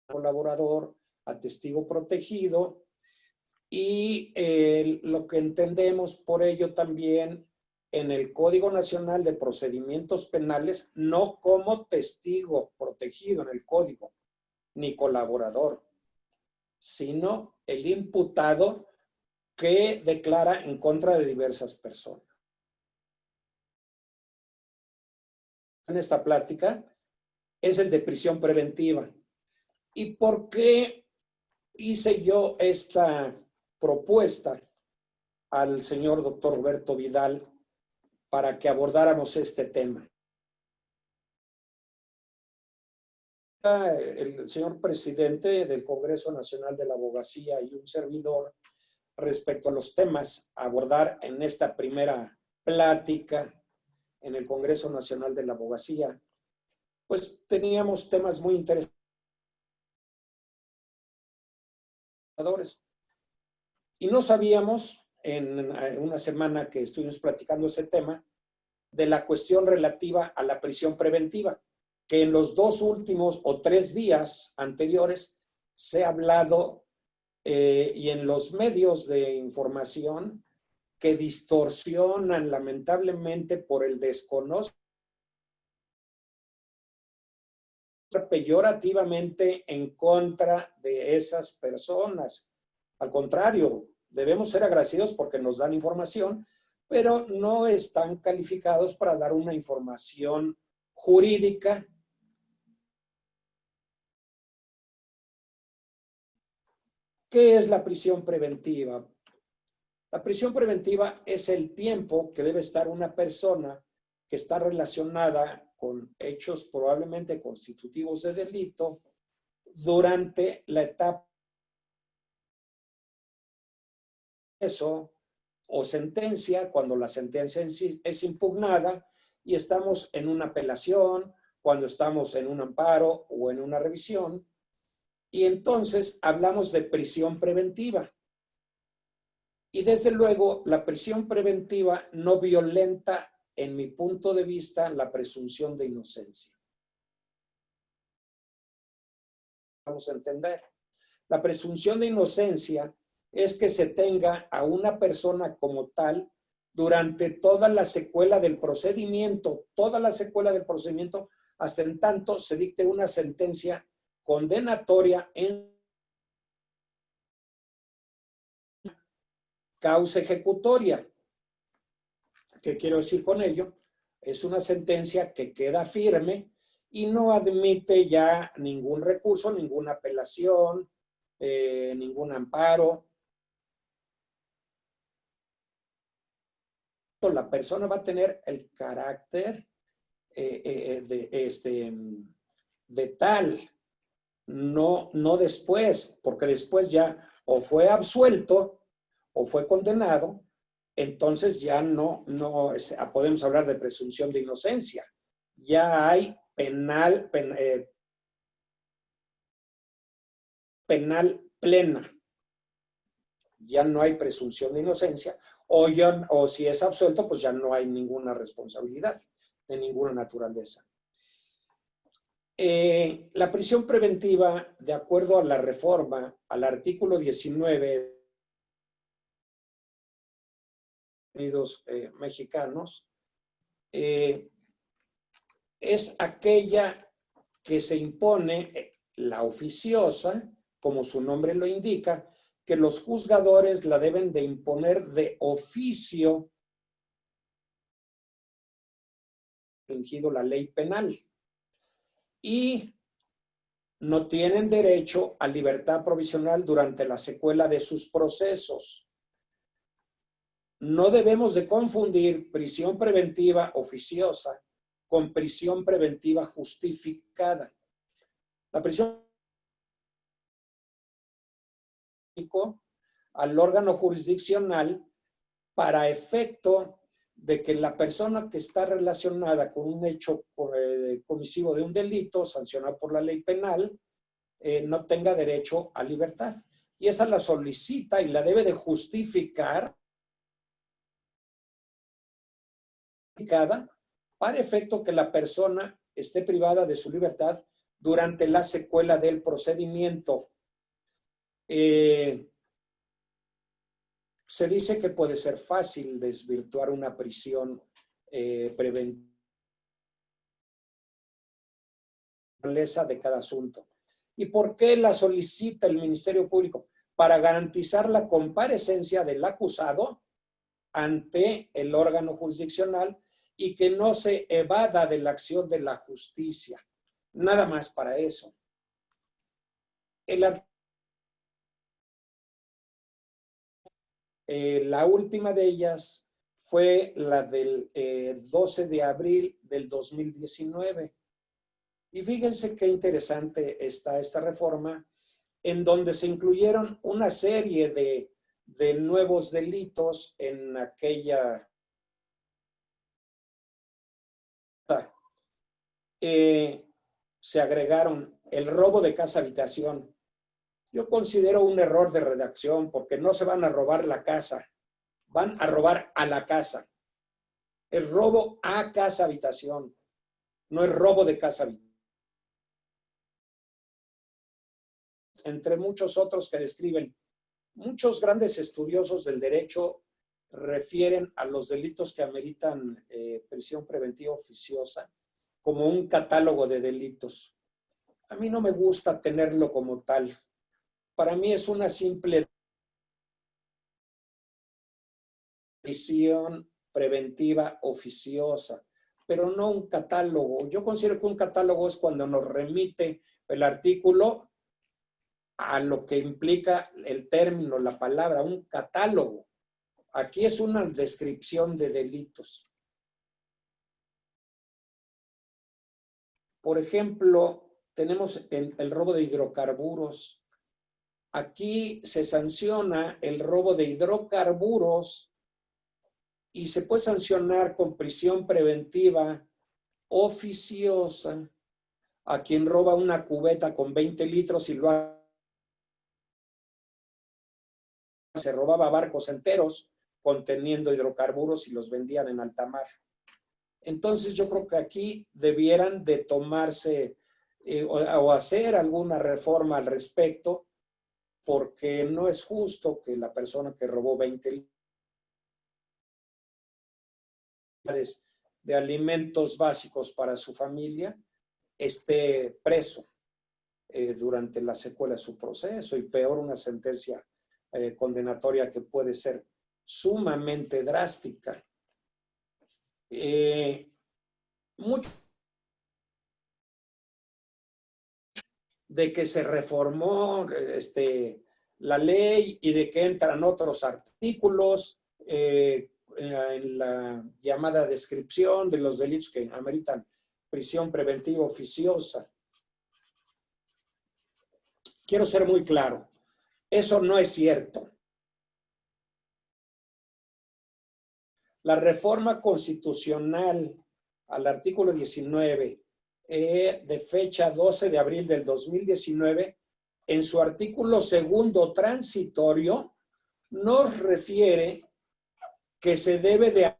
colaborador a testigo protegido y lo que entendemos por ello también en el Código Nacional de Procedimientos Penales, no como testigo protegido en el código, ni colaborador, sino el imputado que declara en contra de diversas personas. En esta plática es el de prisión preventiva. ¿Y por qué hice yo esta propuesta al señor doctor Roberto Vidal para que abordáramos este tema? El señor presidente del Congreso Nacional de la Abogacía y un servidor respecto a los temas a abordar en esta primera plática en el Congreso Nacional de la Abogacía, pues teníamos temas muy interesantes. Y no sabíamos, en una semana que estuvimos platicando ese tema, de la cuestión relativa a la prisión preventiva, que en los 2 últimos o 3 días anteriores se ha hablado y en los medios de información que distorsionan lamentablemente por el desconocimiento peyorativamente en contra de esas personas. Al contrario, debemos ser agradecidos porque nos dan información, pero no están calificados para dar una información jurídica. ¿Qué es la prisión preventiva? La prisión preventiva es el tiempo que debe estar una persona que está relacionada con hechos probablemente constitutivos de delito durante la etapa de eso o sentencia, cuando la sentencia en sí es impugnada y estamos en una apelación, cuando estamos en un amparo o en una revisión, y entonces hablamos de prisión preventiva. Y desde luego, la prisión preventiva no violenta, en mi punto de vista, la presunción de inocencia. Vamos a entender. La presunción de inocencia es que se tenga a una persona como tal durante toda la secuela del procedimiento, hasta en tanto se dicte una sentencia condenatoria en causa ejecutoria. ¿Qué quiero decir con ello? Es una sentencia que queda firme y no admite ya ningún recurso, ninguna apelación, ningún amparo. La persona va a tener el carácter de tal, no después, porque después ya o fue absuelto o fue condenado, entonces ya no podemos hablar de presunción de inocencia. Ya hay penal plena. Ya no hay presunción de inocencia, o si es absuelto, pues ya no hay ninguna responsabilidad de ninguna naturaleza. La prisión preventiva, de acuerdo a la reforma, al artículo 19 Unidos mexicanos, es aquella que se impone, la oficiosa, como su nombre lo indica, que los juzgadores la deben de imponer de oficio, infringido la ley penal, y no tienen derecho a libertad provisional durante la secuela de sus procesos. No debemos de confundir prisión preventiva oficiosa con prisión preventiva justificada. La prisión al órgano jurisdiccional para efecto de que la persona que está relacionada con un hecho comisivo de un delito sancionado por la ley penal no tenga derecho a libertad. Y esa la solicita y la debe de justificar para efecto que la persona esté privada de su libertad durante la secuela del procedimiento. Se dice que puede ser fácil desvirtuar una prisión preventiva de cada asunto. ¿Y por qué la solicita el Ministerio Público? Para garantizar la comparecencia del acusado ante el órgano jurisdiccional y que no se evada de la acción de la justicia. Nada más para eso. La última de ellas fue la del 12 de abril del 2019. Y fíjense qué interesante está esta reforma, en donde se incluyeron una serie de nuevos delitos en aquella. Se agregaron el robo de casa habitación. Yo considero un error de redacción porque no se van a robar la casa, van a robar a la casa. Es robo a casa habitación, no es robo de casa habitación. Entre muchos otros que describen Muchos grandes estudiosos del derecho refieren a los delitos que ameritan prisión preventiva oficiosa como un catálogo de delitos. A mí no me gusta tenerlo como tal. Para mí es una simple prisión preventiva oficiosa, pero no un catálogo. Yo considero que un catálogo es cuando nos remite el artículo a lo que implica el término, la palabra, un catálogo. Aquí es una descripción de delitos. Por ejemplo, tenemos el robo de hidrocarburos. Aquí se sanciona el robo de hidrocarburos y se puede sancionar con prisión preventiva oficiosa a quien roba una cubeta con 20 litros y se robaba barcos enteros conteniendo hidrocarburos y los vendían en alta mar. Entonces yo creo que aquí debieran de tomarse o hacer alguna reforma al respecto, porque no es justo que la persona que robó 20 litros de alimentos básicos para su familia esté preso durante la secuela de su proceso, y peor, una sentencia condenatoria que puede ser sumamente drástica. Mucho de que se reformó la ley y de que entran otros artículos en la llamada descripción de los delitos que ameritan prisión preventiva oficiosa. Quiero ser muy claro, eso no es cierto. La reforma constitucional al artículo 19 de fecha 12 de abril del 2019, en su artículo segundo transitorio, nos refiere que se debe de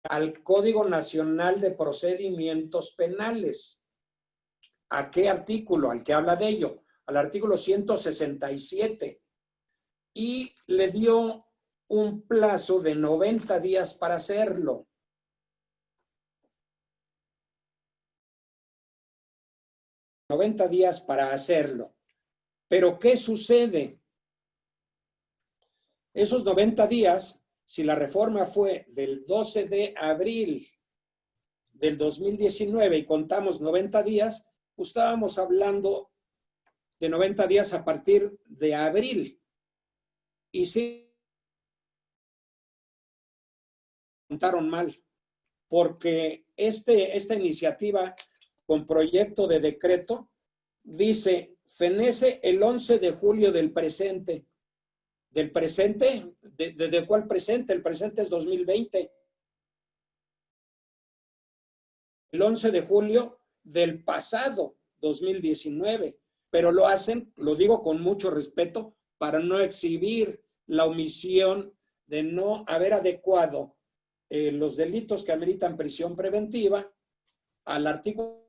al Código Nacional de Procedimientos Penales. ¿A qué artículo? Al que habla de ello, al artículo 167. Y le dio un plazo de 90 días para hacerlo. $90 días para hacerlo. Pero ¿qué sucede? Esos 90 días, si la reforma fue del 12 de abril del 2019 y contamos 90 días, pues estábamos hablando de 90 días a partir de abril. Y sí, contaron mal, porque esta iniciativa con proyecto de decreto dice, fenece el 11 de julio del presente. ¿Del presente? ¿De cuál presente? El presente es 2020. El 11 de julio del pasado 2019. Pero lo hacen, lo digo con mucho respeto, para no exhibir la omisión de no haber adecuado los delitos que ameritan prisión preventiva al artículo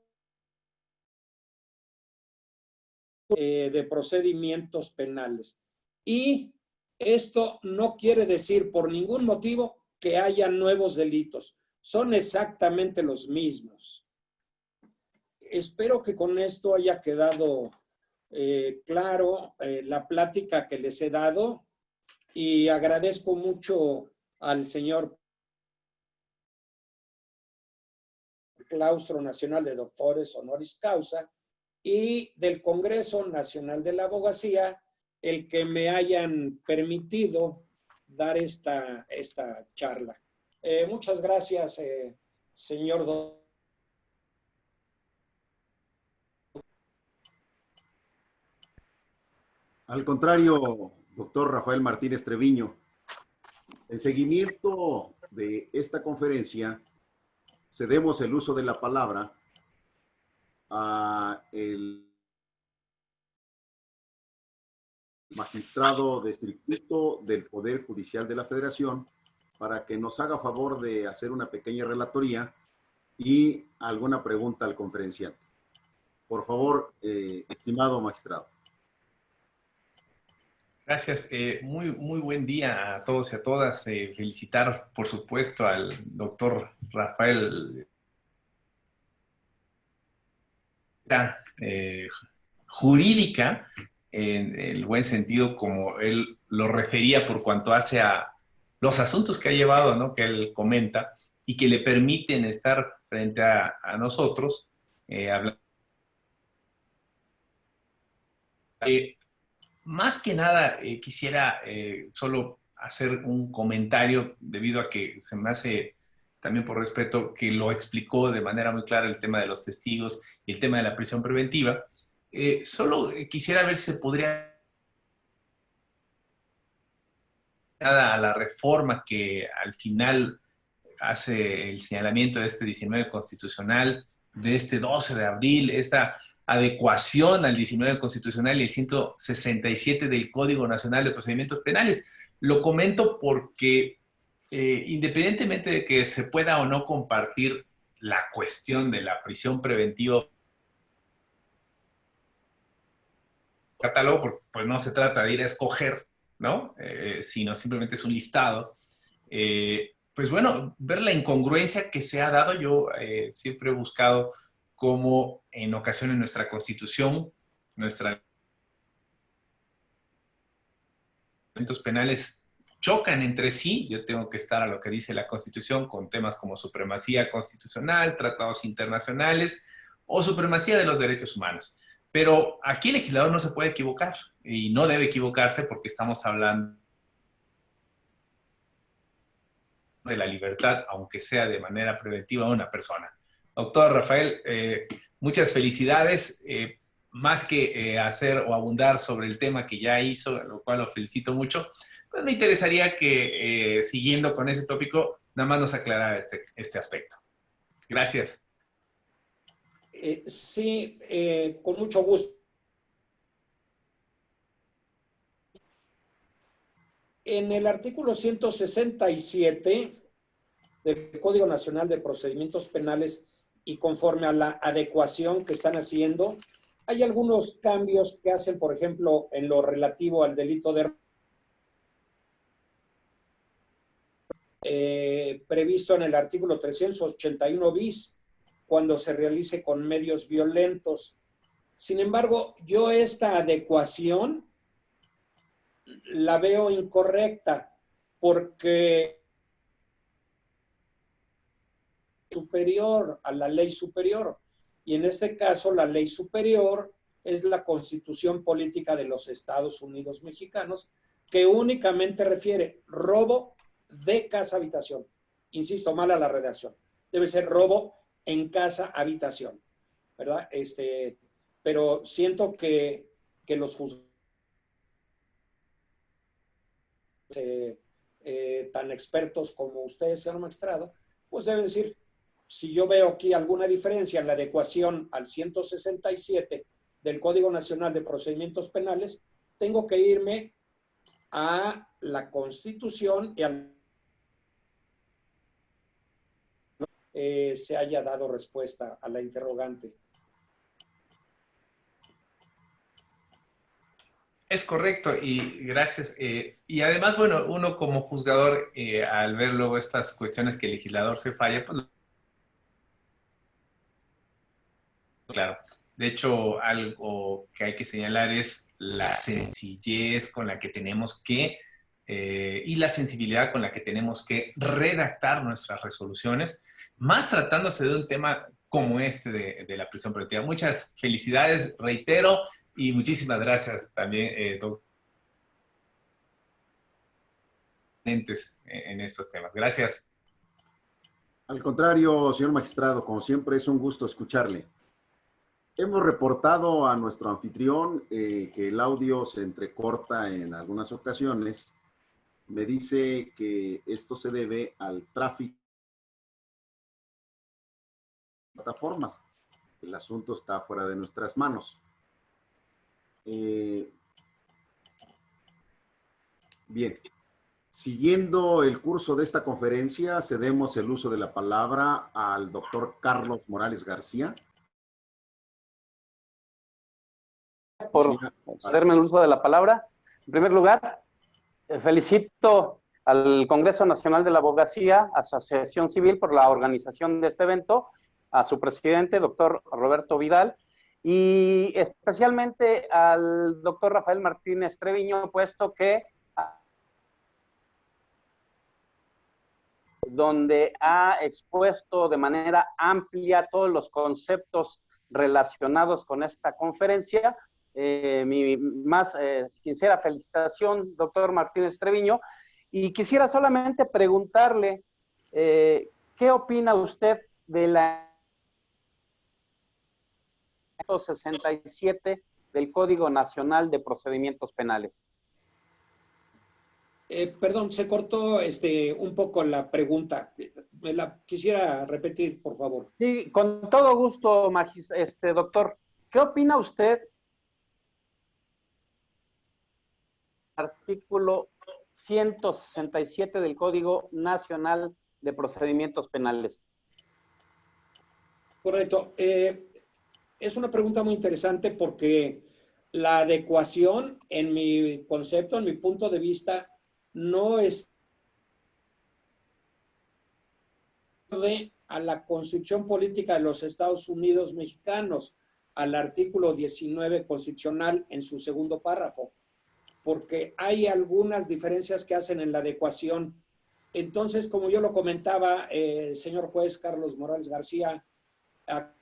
de procedimientos penales. Y esto no quiere decir por ningún motivo que haya nuevos delitos. Son exactamente los mismos. Espero que con esto haya quedado claro la plática que les he dado, y agradezco mucho al señor Claustro Nacional de Doctores Honoris Causa y del Congreso Nacional de la Abogacía el que me hayan permitido dar esta charla. Muchas gracias, señor doctor. Al contrario, doctor Rafael Martínez Treviño, en seguimiento de esta conferencia, cedemos el uso de la palabra a el magistrado de circuito del Poder Judicial de la Federación para que nos haga favor de hacer una pequeña relatoría y alguna pregunta al conferenciante. Por favor, estimado magistrado. Gracias. Muy buen día a todos y a todas. Felicitar, por supuesto, al doctor Rafael, eh, jurídica, en el buen sentido como él lo refería por cuanto hace a los asuntos que ha llevado, ¿no? Que él comenta y que le permiten estar frente a nosotros, hablando. Más que nada, quisiera solo hacer un comentario debido a que se me hace, también por respeto, que lo explicó de manera muy clara el tema de los testigos y el tema de la prisión preventiva. Solo quisiera ver si se podría a la reforma que al final hace el señalamiento de este 19 constitucional, de este 12 de abril, esta adecuación al 19 constitucional y el 167 del Código Nacional de Procedimientos Penales. Lo comento porque independientemente de que se pueda o no compartir la cuestión de la prisión preventiva catálogo, porque pues no se trata de ir a escoger, ¿no? Sino simplemente es un listado. Pues bueno, ver la incongruencia que se ha dado, yo siempre he buscado cómo en ocasiones nuestra Constitución, nuestros penales chocan entre sí. Yo tengo que estar a lo que dice la Constitución con temas como supremacía constitucional, tratados internacionales o supremacía de los derechos humanos. Pero aquí el legislador no se puede equivocar y no debe equivocarse porque estamos hablando de la libertad, aunque sea de manera preventiva, a una persona. Doctor Rafael, muchas felicidades. Más que hacer o abundar sobre el tema que ya hizo, lo cual lo felicito mucho, pues me interesaría que, siguiendo con ese tópico, nada más nos aclarara este aspecto. Gracias. Sí, con mucho gusto. En el artículo 167 del Código Nacional de Procedimientos Penales y conforme a la adecuación que están haciendo, hay algunos cambios que hacen, por ejemplo, en lo relativo al delito de previsto en el artículo 381 bis, cuando se realice con medios violentos. Sin embargo, yo esta adecuación la veo incorrecta porque superior a la ley superior, y en este caso la ley superior es la Constitución Política de los Estados Unidos Mexicanos, que únicamente refiere robo de casa habitación. Insisto, mala la redacción. Debe ser robo en casa habitación, ¿verdad? Pero siento que los juzgados tan expertos como ustedes, señor magistrado, pues deben decir, si yo veo aquí alguna diferencia en la adecuación al 167 del Código Nacional de Procedimientos Penales, tengo que irme a la Constitución y al se haya dado respuesta a la interrogante. Es correcto y gracias. Y además, bueno, uno como juzgador, al ver luego estas cuestiones que el legislador se falla, pues claro. De hecho, algo que hay que señalar es la sencillez con la que tenemos que, y la sensibilidad con la que tenemos que redactar nuestras resoluciones, más tratándose de un tema como este de la prisión preventiva. Muchas felicidades, reitero, y muchísimas gracias también, doctor, en estos temas. Gracias. Al contrario, señor magistrado, como siempre es un gusto escucharle. Hemos reportado a nuestro anfitrión que el audio se entrecorta en algunas ocasiones. Me dice que esto se debe al tráfico de plataformas. El asunto está fuera de nuestras manos. Bien. Siguiendo el curso de esta conferencia, cedemos el uso de la palabra al doctor Carlos Morales García. Por cederme el uso de la palabra. En primer lugar, felicito al Congreso Nacional de la Abogacía, Asociación Civil, por la organización de este evento, a su presidente, doctor Roberto Vidal, y especialmente al doctor Rafael Martínez Treviño, puesto que donde ha expuesto de manera amplia todos los conceptos relacionados con esta conferencia. Mi más sincera felicitación, doctor Martínez Treviño, y quisiera solamente preguntarle, ¿qué opina usted de la 67 del Código Nacional de Procedimientos Penales? Perdón, se cortó un poco la pregunta. Me la quisiera repetir, por favor. Sí, con todo gusto, doctor. ¿Qué opina usted del artículo 167 del Código Nacional de Procedimientos Penales? Correcto. Es una pregunta muy interesante porque la adecuación, en mi concepto, en mi punto de vista, no es a la Constitución Política de los Estados Unidos Mexicanos, al artículo 19 constitucional en su segundo párrafo, porque hay algunas diferencias que hacen en la adecuación. Entonces, como yo lo comentaba, señor juez Carlos Morales García, a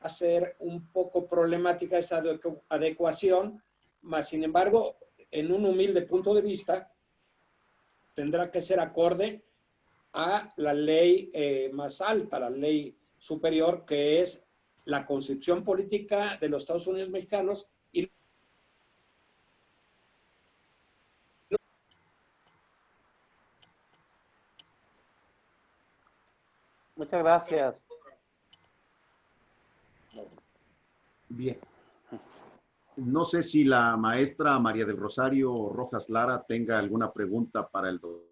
ser un poco problemática esta adecuación, mas sin embargo, en un humilde punto de vista, tendrá que ser acorde a la ley más alta, la ley superior, que es la Constitución Política de los Estados Unidos Mexicanos. Y Muchas gracias. Bien. No sé si la maestra María del Rosario Rojas Lara tenga alguna pregunta para el doctor.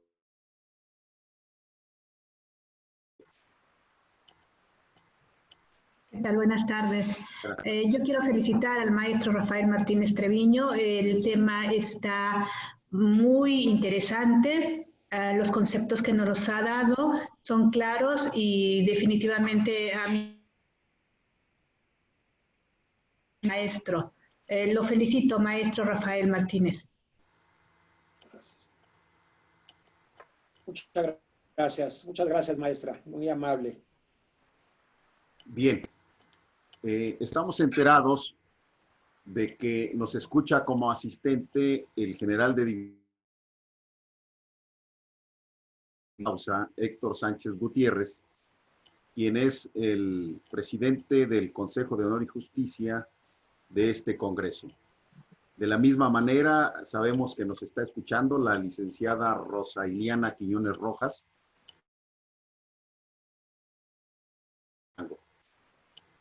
¿Qué tal? Buenas tardes. Yo quiero felicitar al maestro Rafael Martínez Treviño. El tema está muy interesante. Los conceptos que nos los ha dado son claros y definitivamente a mi maestro. Lo felicito, maestro Rafael Martínez. Muchas gracias, maestra. Muy amable. Bien. Estamos enterados de que nos escucha como asistente el general de causa, Héctor Sánchez Gutiérrez, quien es el presidente del Consejo de Honor y Justicia de este Congreso. De la misma manera, sabemos que nos está escuchando la licenciada Rosa Iliana Quiñones Rojas.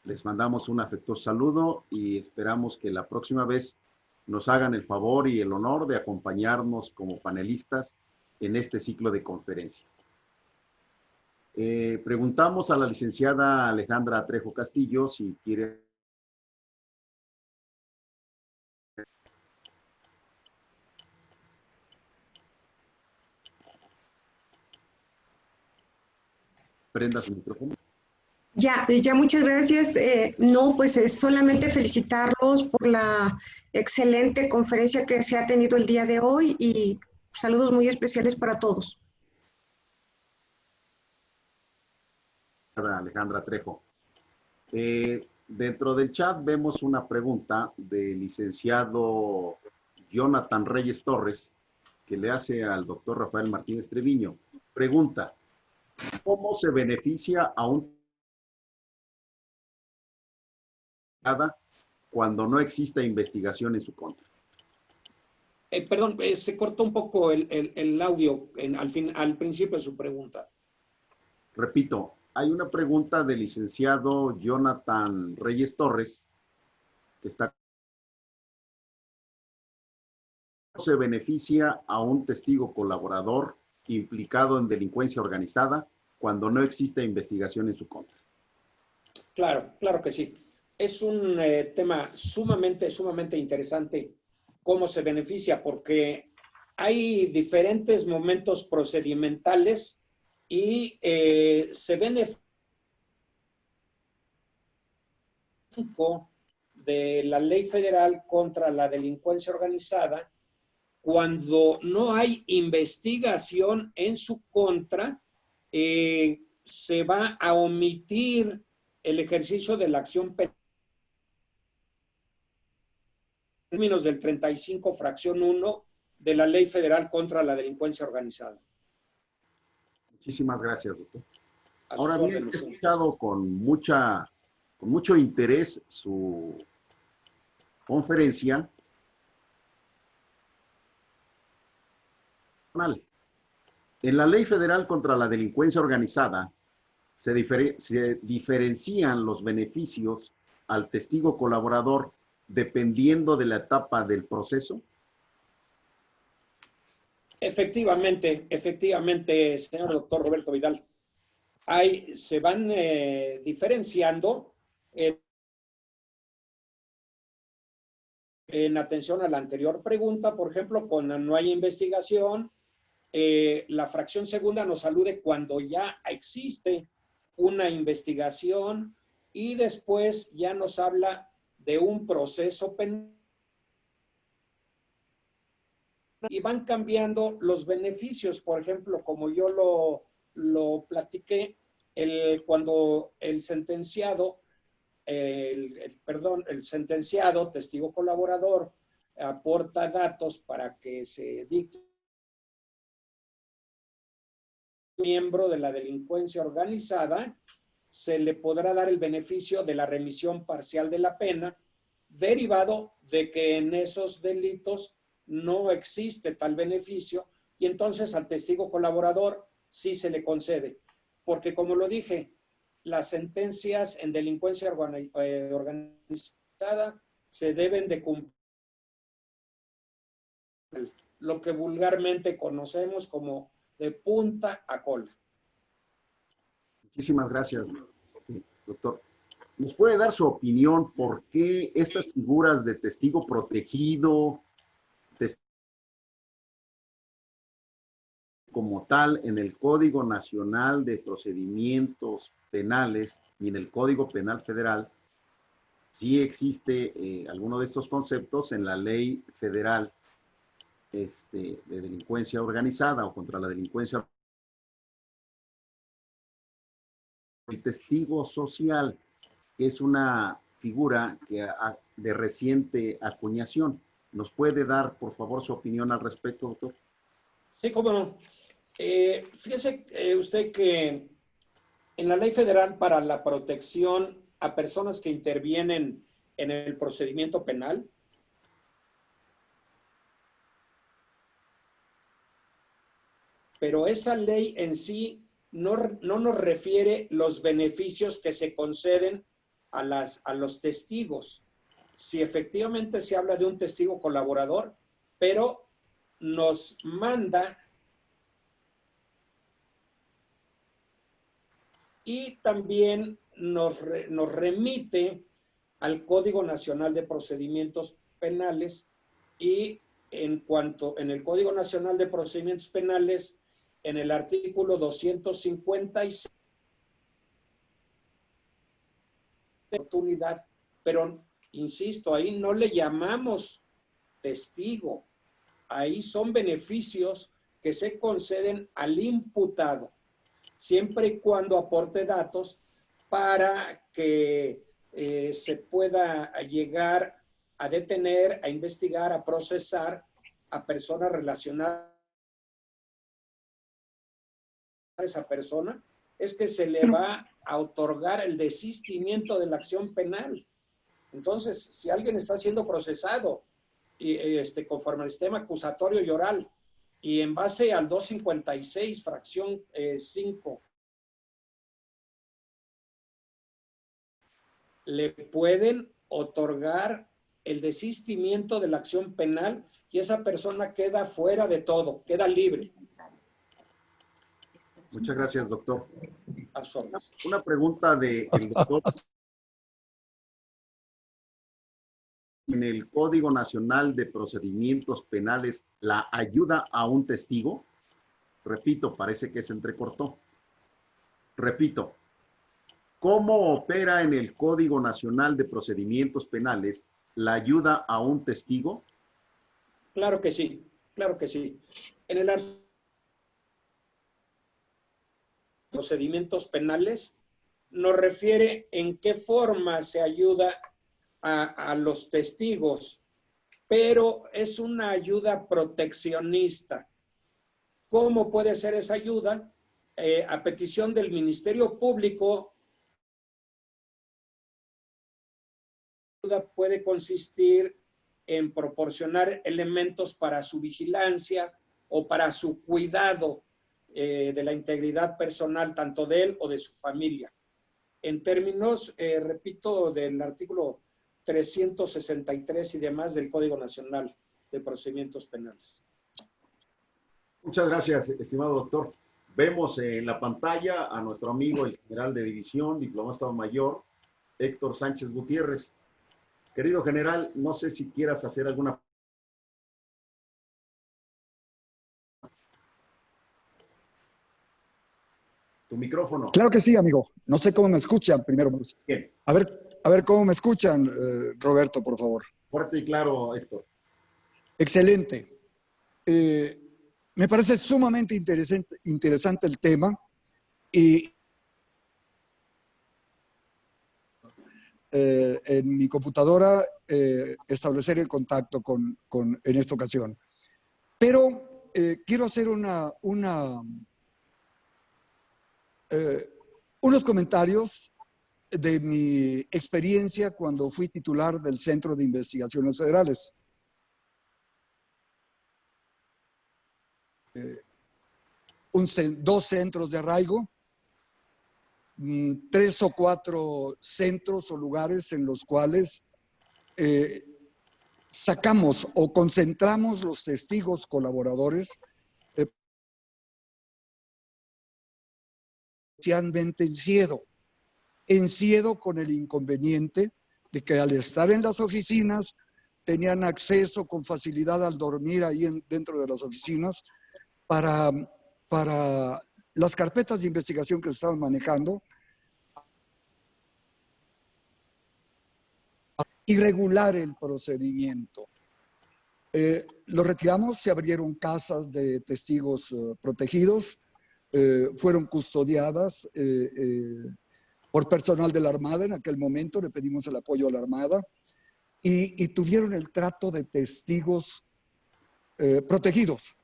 Les mandamos un afectuoso saludo y esperamos que la próxima vez nos hagan el favor y el honor de acompañarnos como panelistas en este ciclo de conferencias. Preguntamos a la licenciada Alejandra Trejo Castillo si quiere. Prenda su micrófono. Ya, muchas gracias. No, pues es solamente felicitarlos por la excelente conferencia que se ha tenido el día de hoy y saludos muy especiales para todos. Alejandra Trejo. Dentro del chat vemos una pregunta del licenciado Jonathan Reyes Torres que le hace al doctor Rafael Martínez Treviño. Pregunta, ¿cómo se beneficia a un cuando no exista investigación en su contra? Perdón, se cortó un poco el audio al principio de su pregunta. Repito, hay una pregunta del licenciado Jonathan Reyes Torres que está. ¿Cómo se beneficia a un testigo colaborador implicado en delincuencia organizada cuando no existe investigación en su contra? Claro que sí. es un tema sumamente interesante cómo se beneficia, porque hay diferentes momentos procedimentales y se beneficia de la ley federal contra la delincuencia organizada cuando no hay investigación en su contra, se va a omitir el ejercicio de la acción penal en términos del 35 fracción 1 de la Ley Federal contra la Delincuencia Organizada. Muchísimas gracias, doctor. A sus Ahora bien, he órdenes, señor. escuchado con mucho interés su conferencia. En la Ley Federal contra la Delincuencia Organizada se diferencian los beneficios al testigo colaborador dependiendo de la etapa del proceso. Efectivamente, señor doctor Roberto Vidal. Se van diferenciando en atención a la anterior pregunta, por ejemplo, cuando no hay investigación, la fracción segunda nos alude cuando ya existe una investigación y después ya nos habla de un proceso penal. Y van cambiando los beneficios, por ejemplo, como yo lo platiqué, cuando el sentenciado, el sentenciado, testigo colaborador, aporta datos para que se dicte miembro de la delincuencia organizada, se le podrá dar el beneficio de la remisión parcial de la pena, derivado de que en esos delitos no existe tal beneficio, y entonces al testigo colaborador sí se le concede. Porque como lo dije, las sentencias en delincuencia organizada se deben de cumplir lo que vulgarmente conocemos como de punta a cola. Muchísimas gracias, doctor. ¿Nos puede dar su opinión por qué estas figuras de testigo protegido, como tal, en el Código Nacional de Procedimientos Penales y en el Código Penal Federal, sí existe alguno de estos conceptos en la Ley Federal de Delincuencia Organizada o contra la delincuencia? El testigo social es una figura de reciente acuñación. ¿Nos puede dar, por favor, su opinión al respecto, doctor? Sí, cómo no. Fíjese usted que en la Ley Federal para la protección a personas que intervienen en el procedimiento penal, pero esa ley en sí no nos refiere los beneficios que se conceden a los testigos. Si efectivamente se habla de un testigo colaborador, pero nos manda y también nos remite al Código Nacional de Procedimientos Penales, y en el Código Nacional de Procedimientos Penales, en el artículo 256, oportunidad, pero insisto, ahí no le llamamos testigo, ahí son beneficios que se conceden al imputado, siempre y cuando aporte datos para que se pueda llegar a detener, a investigar, a procesar a personas relacionadas a esa persona, es que se le va a otorgar el desistimiento de la acción penal. Entonces, si alguien está siendo procesado conforme al sistema acusatorio y oral, y en base al 256, fracción 5, le pueden otorgar el desistimiento de la acción penal y esa persona queda fuera de todo, queda libre. Muchas gracias, doctor. Absorbe. Una pregunta del doctor en el Código Nacional de Procedimientos Penales la ayuda a un testigo? Repito, parece que se entrecortó. Repito, ¿cómo opera en el Código Nacional de Procedimientos Penales la ayuda a un testigo? Claro que sí, claro que sí. En el procedimientos penales nos refiere en qué forma se ayuda a los testigos, pero es una ayuda proteccionista. ¿Cómo puede ser esa ayuda? A petición del Ministerio Público, la ayuda puede consistir en proporcionar elementos para su vigilancia o para su cuidado de la integridad personal, tanto de él o de su familia. En términos, repito, del artículo 363 y demás del Código Nacional de Procedimientos Penales. Muchas gracias, estimado doctor. Vemos en la pantalla a nuestro amigo, el general de división, diplomado Estado Mayor, Héctor Sánchez Gutiérrez. Querido general, no sé si quieras hacer alguna... Tu micrófono. Claro que sí, amigo. No sé cómo me escuchan primero. Bien. A ver cómo me escuchan, Roberto, por favor. Fuerte y claro, Héctor. Excelente. Me parece sumamente interesante el tema y en mi computadora establecer el contacto en esta ocasión. Pero quiero hacer unos comentarios de mi experiencia cuando fui titular del Centro de Investigaciones Federales. Dos centros de arraigo, 3 o 4 centros o lugares en los cuales sacamos o concentramos los testigos colaboradores especialmente en Siedo con el inconveniente de que al estar en las oficinas tenían acceso con facilidad al dormir ahí dentro de las oficinas para las carpetas de investigación que se estaban manejando y regular el procedimiento. Lo retiramos, se abrieron casas de testigos protegidos, fueron custodiadas por personal de la Armada. En aquel momento le pedimos el apoyo a la Armada y tuvieron el trato de testigos protegidos.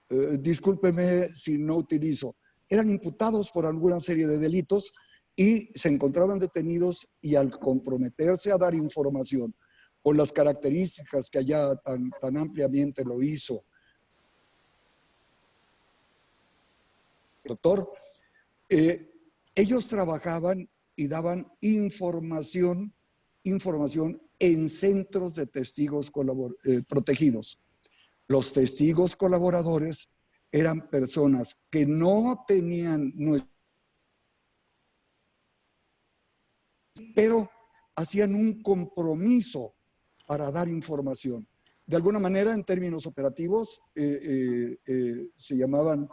Discúlpeme si no utilizo. Eran imputados por alguna serie de delitos y se encontraban detenidos y al comprometerse a dar información con las características que allá tan ampliamente lo hizo doctor, ellos trabajaban y daban información en centros de testigos protegidos. Los testigos colaboradores eran personas que no tenían, pero hacían un compromiso para dar información. De alguna manera, en términos operativos, se llamaban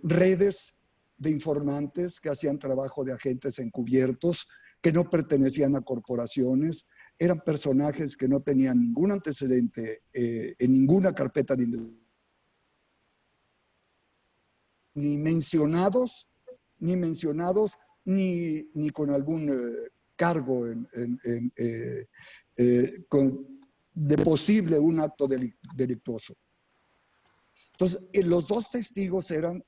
redes de informantes que hacían trabajo de agentes encubiertos, que no pertenecían a corporaciones, eran personajes que no tenían ningún antecedente en ninguna carpeta de investigación, ni mencionados, ni con algún cargo de posible un acto delictuoso. Entonces, los dos testigos eran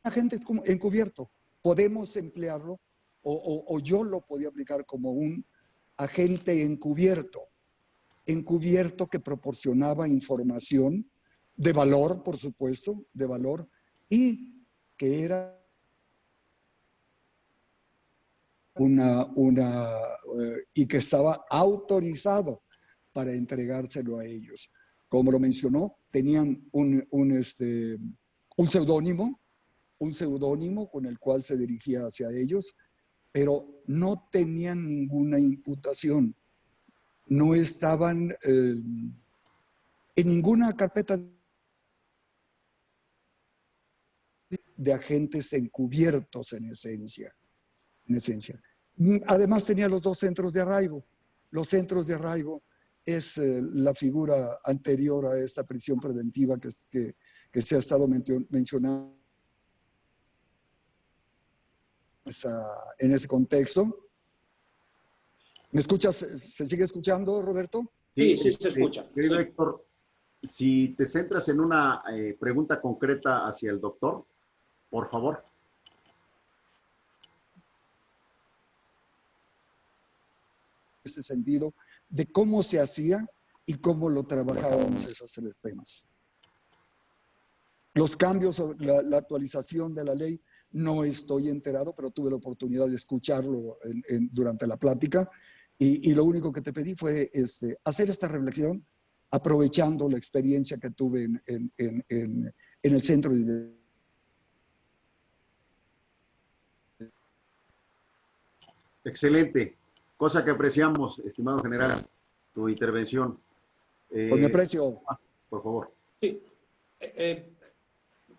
agentes encubierto. Podemos emplearlo, o yo lo podía aplicar como un agente encubierto que proporcionaba información de valor, por supuesto, de valor, y que era y que estaba autorizado para entregárselo a ellos. Como lo mencionó, tenían un seudónimo un seudónimo con el cual se dirigía hacia ellos, pero no tenían ninguna imputación. No estaban en ninguna carpeta de agentes encubiertos en esencia. Además tenía los dos centros de arraigo. Los centros de arraigo es la figura anterior a esta prisión preventiva que se ha estado mencionando en ese contexto. ¿Me escuchas? ¿Se sigue escuchando, Roberto? Sí, sí se escucha. Querido Sí. Héctor, si te centras en una pregunta concreta hacia el doctor, por favor. En ese sentido, de cómo se hacía y cómo lo trabajábamos esos tres temas. Los cambios sobre la actualización de la ley, no estoy enterado, pero tuve la oportunidad de escucharlo durante la plática y lo único que te pedí fue hacer esta reflexión aprovechando la experiencia que tuve en el centro de... Excelente. Cosa que apreciamos, estimado general, tu intervención. Con mi aprecio. Por favor. Sí.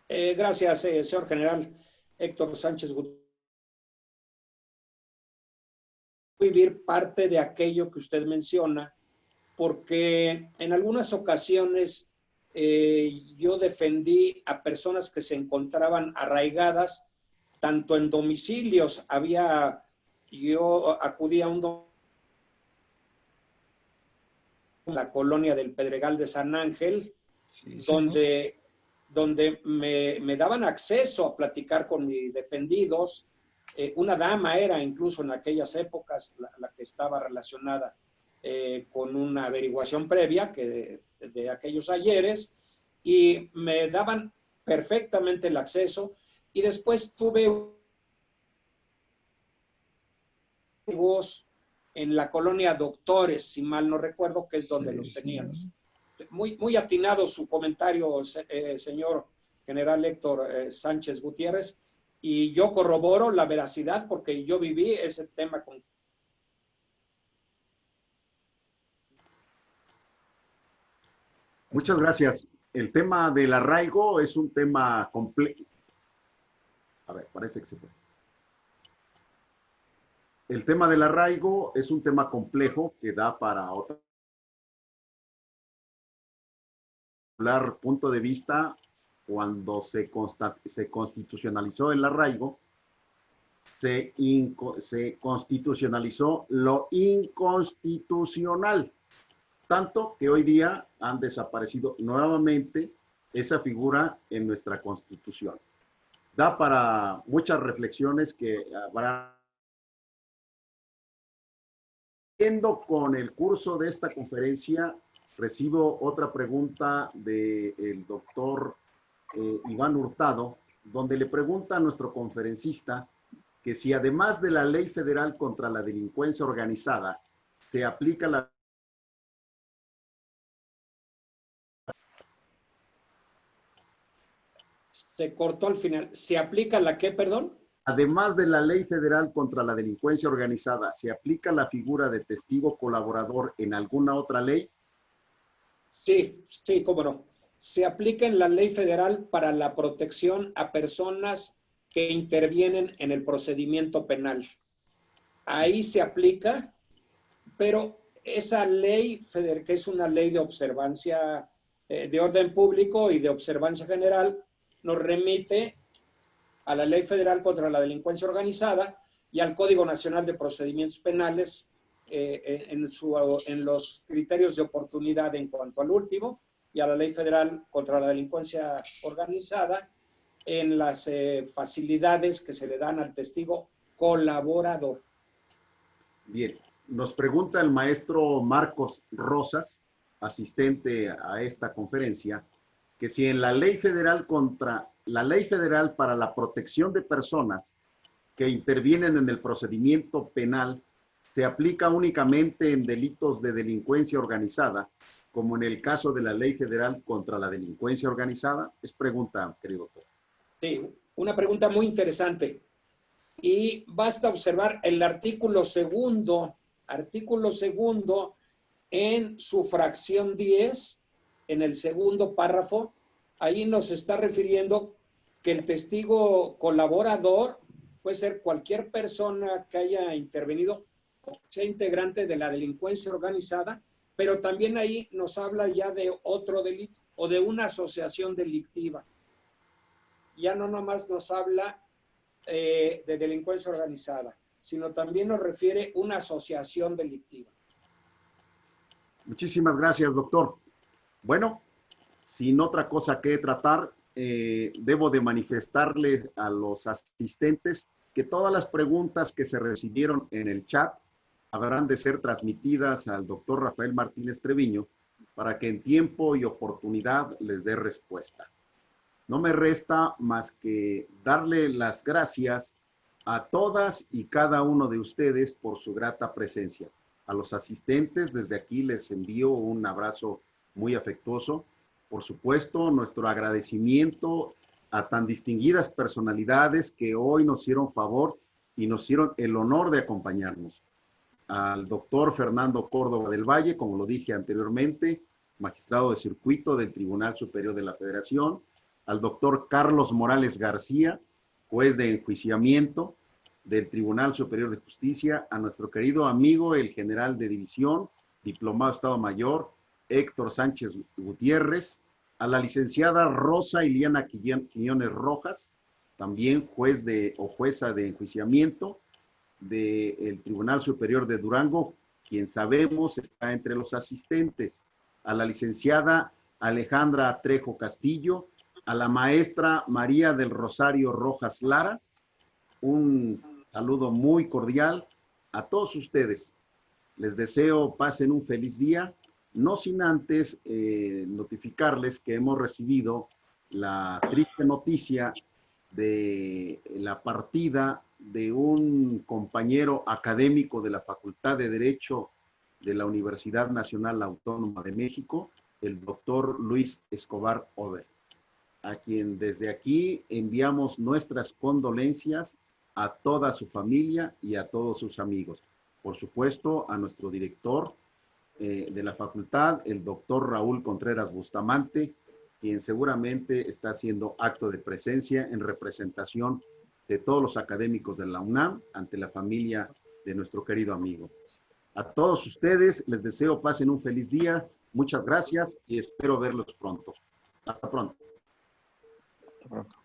Gracias, señor general Héctor Sánchez Gutiérrez. Vivir parte de aquello que usted menciona, porque en algunas ocasiones yo defendí a personas que se encontraban arraigadas tanto en domicilios. Yo acudí a la colonia del Pedregal de San Ángel, sí, donde me daban acceso a platicar con mis defendidos. Una dama era incluso en aquellas épocas la que estaba relacionada con una averiguación previa de aquellos ayeres, y me daban perfectamente el acceso. Y después tuve en la colonia Doctores, si mal no recuerdo, que es donde los tenían. Muy atinado su comentario, señor general Héctor Sánchez Gutiérrez, y yo corroboro la veracidad porque yo viví ese tema con... Muchas gracias. El tema del arraigo es un tema complejo. A ver, parece que se fue. El tema del arraigo es un tema complejo que da para otro punto de vista. Cuando se constitucionalizó el arraigo, se constitucionalizó lo inconstitucional, tanto que hoy día han desaparecido nuevamente esa figura en nuestra Constitución. Da para muchas reflexiones que habrá. Siguiendo con el curso de esta conferencia, recibo otra pregunta del doctor Iván Hurtado, donde le pregunta a nuestro conferencista que si además de la Ley Federal contra la Delincuencia Organizada, se aplica la... Se cortó al final. ¿Se aplica la qué, perdón? Además de la Ley Federal contra la Delincuencia Organizada, ¿se aplica la figura de testigo colaborador en alguna otra ley? Sí, sí, cómo no. Se aplica en la Ley Federal para la protección a personas que intervienen en el procedimiento penal. Ahí se aplica, pero esa ley federal, que es una ley de observancia de orden público y de observancia general, nos remite a la Ley Federal contra la Delincuencia Organizada y al Código Nacional de Procedimientos Penales en los criterios de oportunidad en cuanto al último, y a la Ley Federal contra la Delincuencia Organizada en las facilidades que se le dan al testigo colaborador. Bien, nos pregunta el maestro Marcos Rosas, asistente a esta conferencia, que si en la Ley Federal para la protección de personas que intervienen en el procedimiento penal se aplica únicamente en delitos de delincuencia organizada, como en el caso de la Ley Federal contra la Delincuencia Organizada. Es pregunta, querido doctor. Sí, Una pregunta muy interesante. Y basta observar el artículo segundo en su fracción 10, en el segundo párrafo. Ahí nos está refiriendo que el testigo colaborador puede ser cualquier persona que haya intervenido o sea integrante de la delincuencia organizada, pero también ahí nos habla ya de otro delito o de una asociación delictiva. Ya no nomás nos habla de delincuencia organizada, sino también nos refiere una asociación delictiva. Muchísimas gracias, doctor. Bueno, sin otra cosa que tratar, debo de manifestarles a los asistentes que todas las preguntas que se recibieron en el chat habrán de ser transmitidas al doctor Rafael Martínez Treviño para que en tiempo y oportunidad les dé respuesta. No me resta más que darle las gracias a todas y cada uno de ustedes por su grata presencia. A los asistentes, desde aquí les envío un abrazo muy afectuoso. Por supuesto, nuestro agradecimiento a tan distinguidas personalidades que hoy nos hicieron favor y nos hicieron el honor de acompañarnos. Al doctor Fernando Córdoba del Valle, como lo dije anteriormente, magistrado de circuito del Tribunal Superior de la Federación, al doctor Carlos Morales García, juez de enjuiciamiento del Tribunal Superior de Justicia, a nuestro querido amigo, el general de división, diplomado de Estado Mayor, Héctor Sánchez Gutiérrez, a la licenciada Rosa Iliana Quiñones Rojas, también juez o jueza de enjuiciamiento del Tribunal Superior de Durango, quien sabemos está entre los asistentes, a la licenciada Alejandra Trejo Castillo, a la maestra María del Rosario Rojas Lara, un saludo muy cordial a todos ustedes. Les deseo pasen un feliz día, no sin antes notificarles que hemos recibido la triste noticia de la partida de un compañero académico de la Facultad de Derecho de la Universidad Nacional Autónoma de México, el doctor Luis Escobar Over, a quien desde aquí enviamos nuestras condolencias a toda su familia y a todos sus amigos. Por supuesto, a nuestro director de la facultad, el doctor Raúl Contreras Bustamante, quien seguramente está haciendo acto de presencia en representación de todos los académicos de la UNAM ante la familia de nuestro querido amigo. A todos ustedes les deseo pasen un feliz día, muchas gracias y espero verlos pronto. Hasta pronto. Hasta pronto.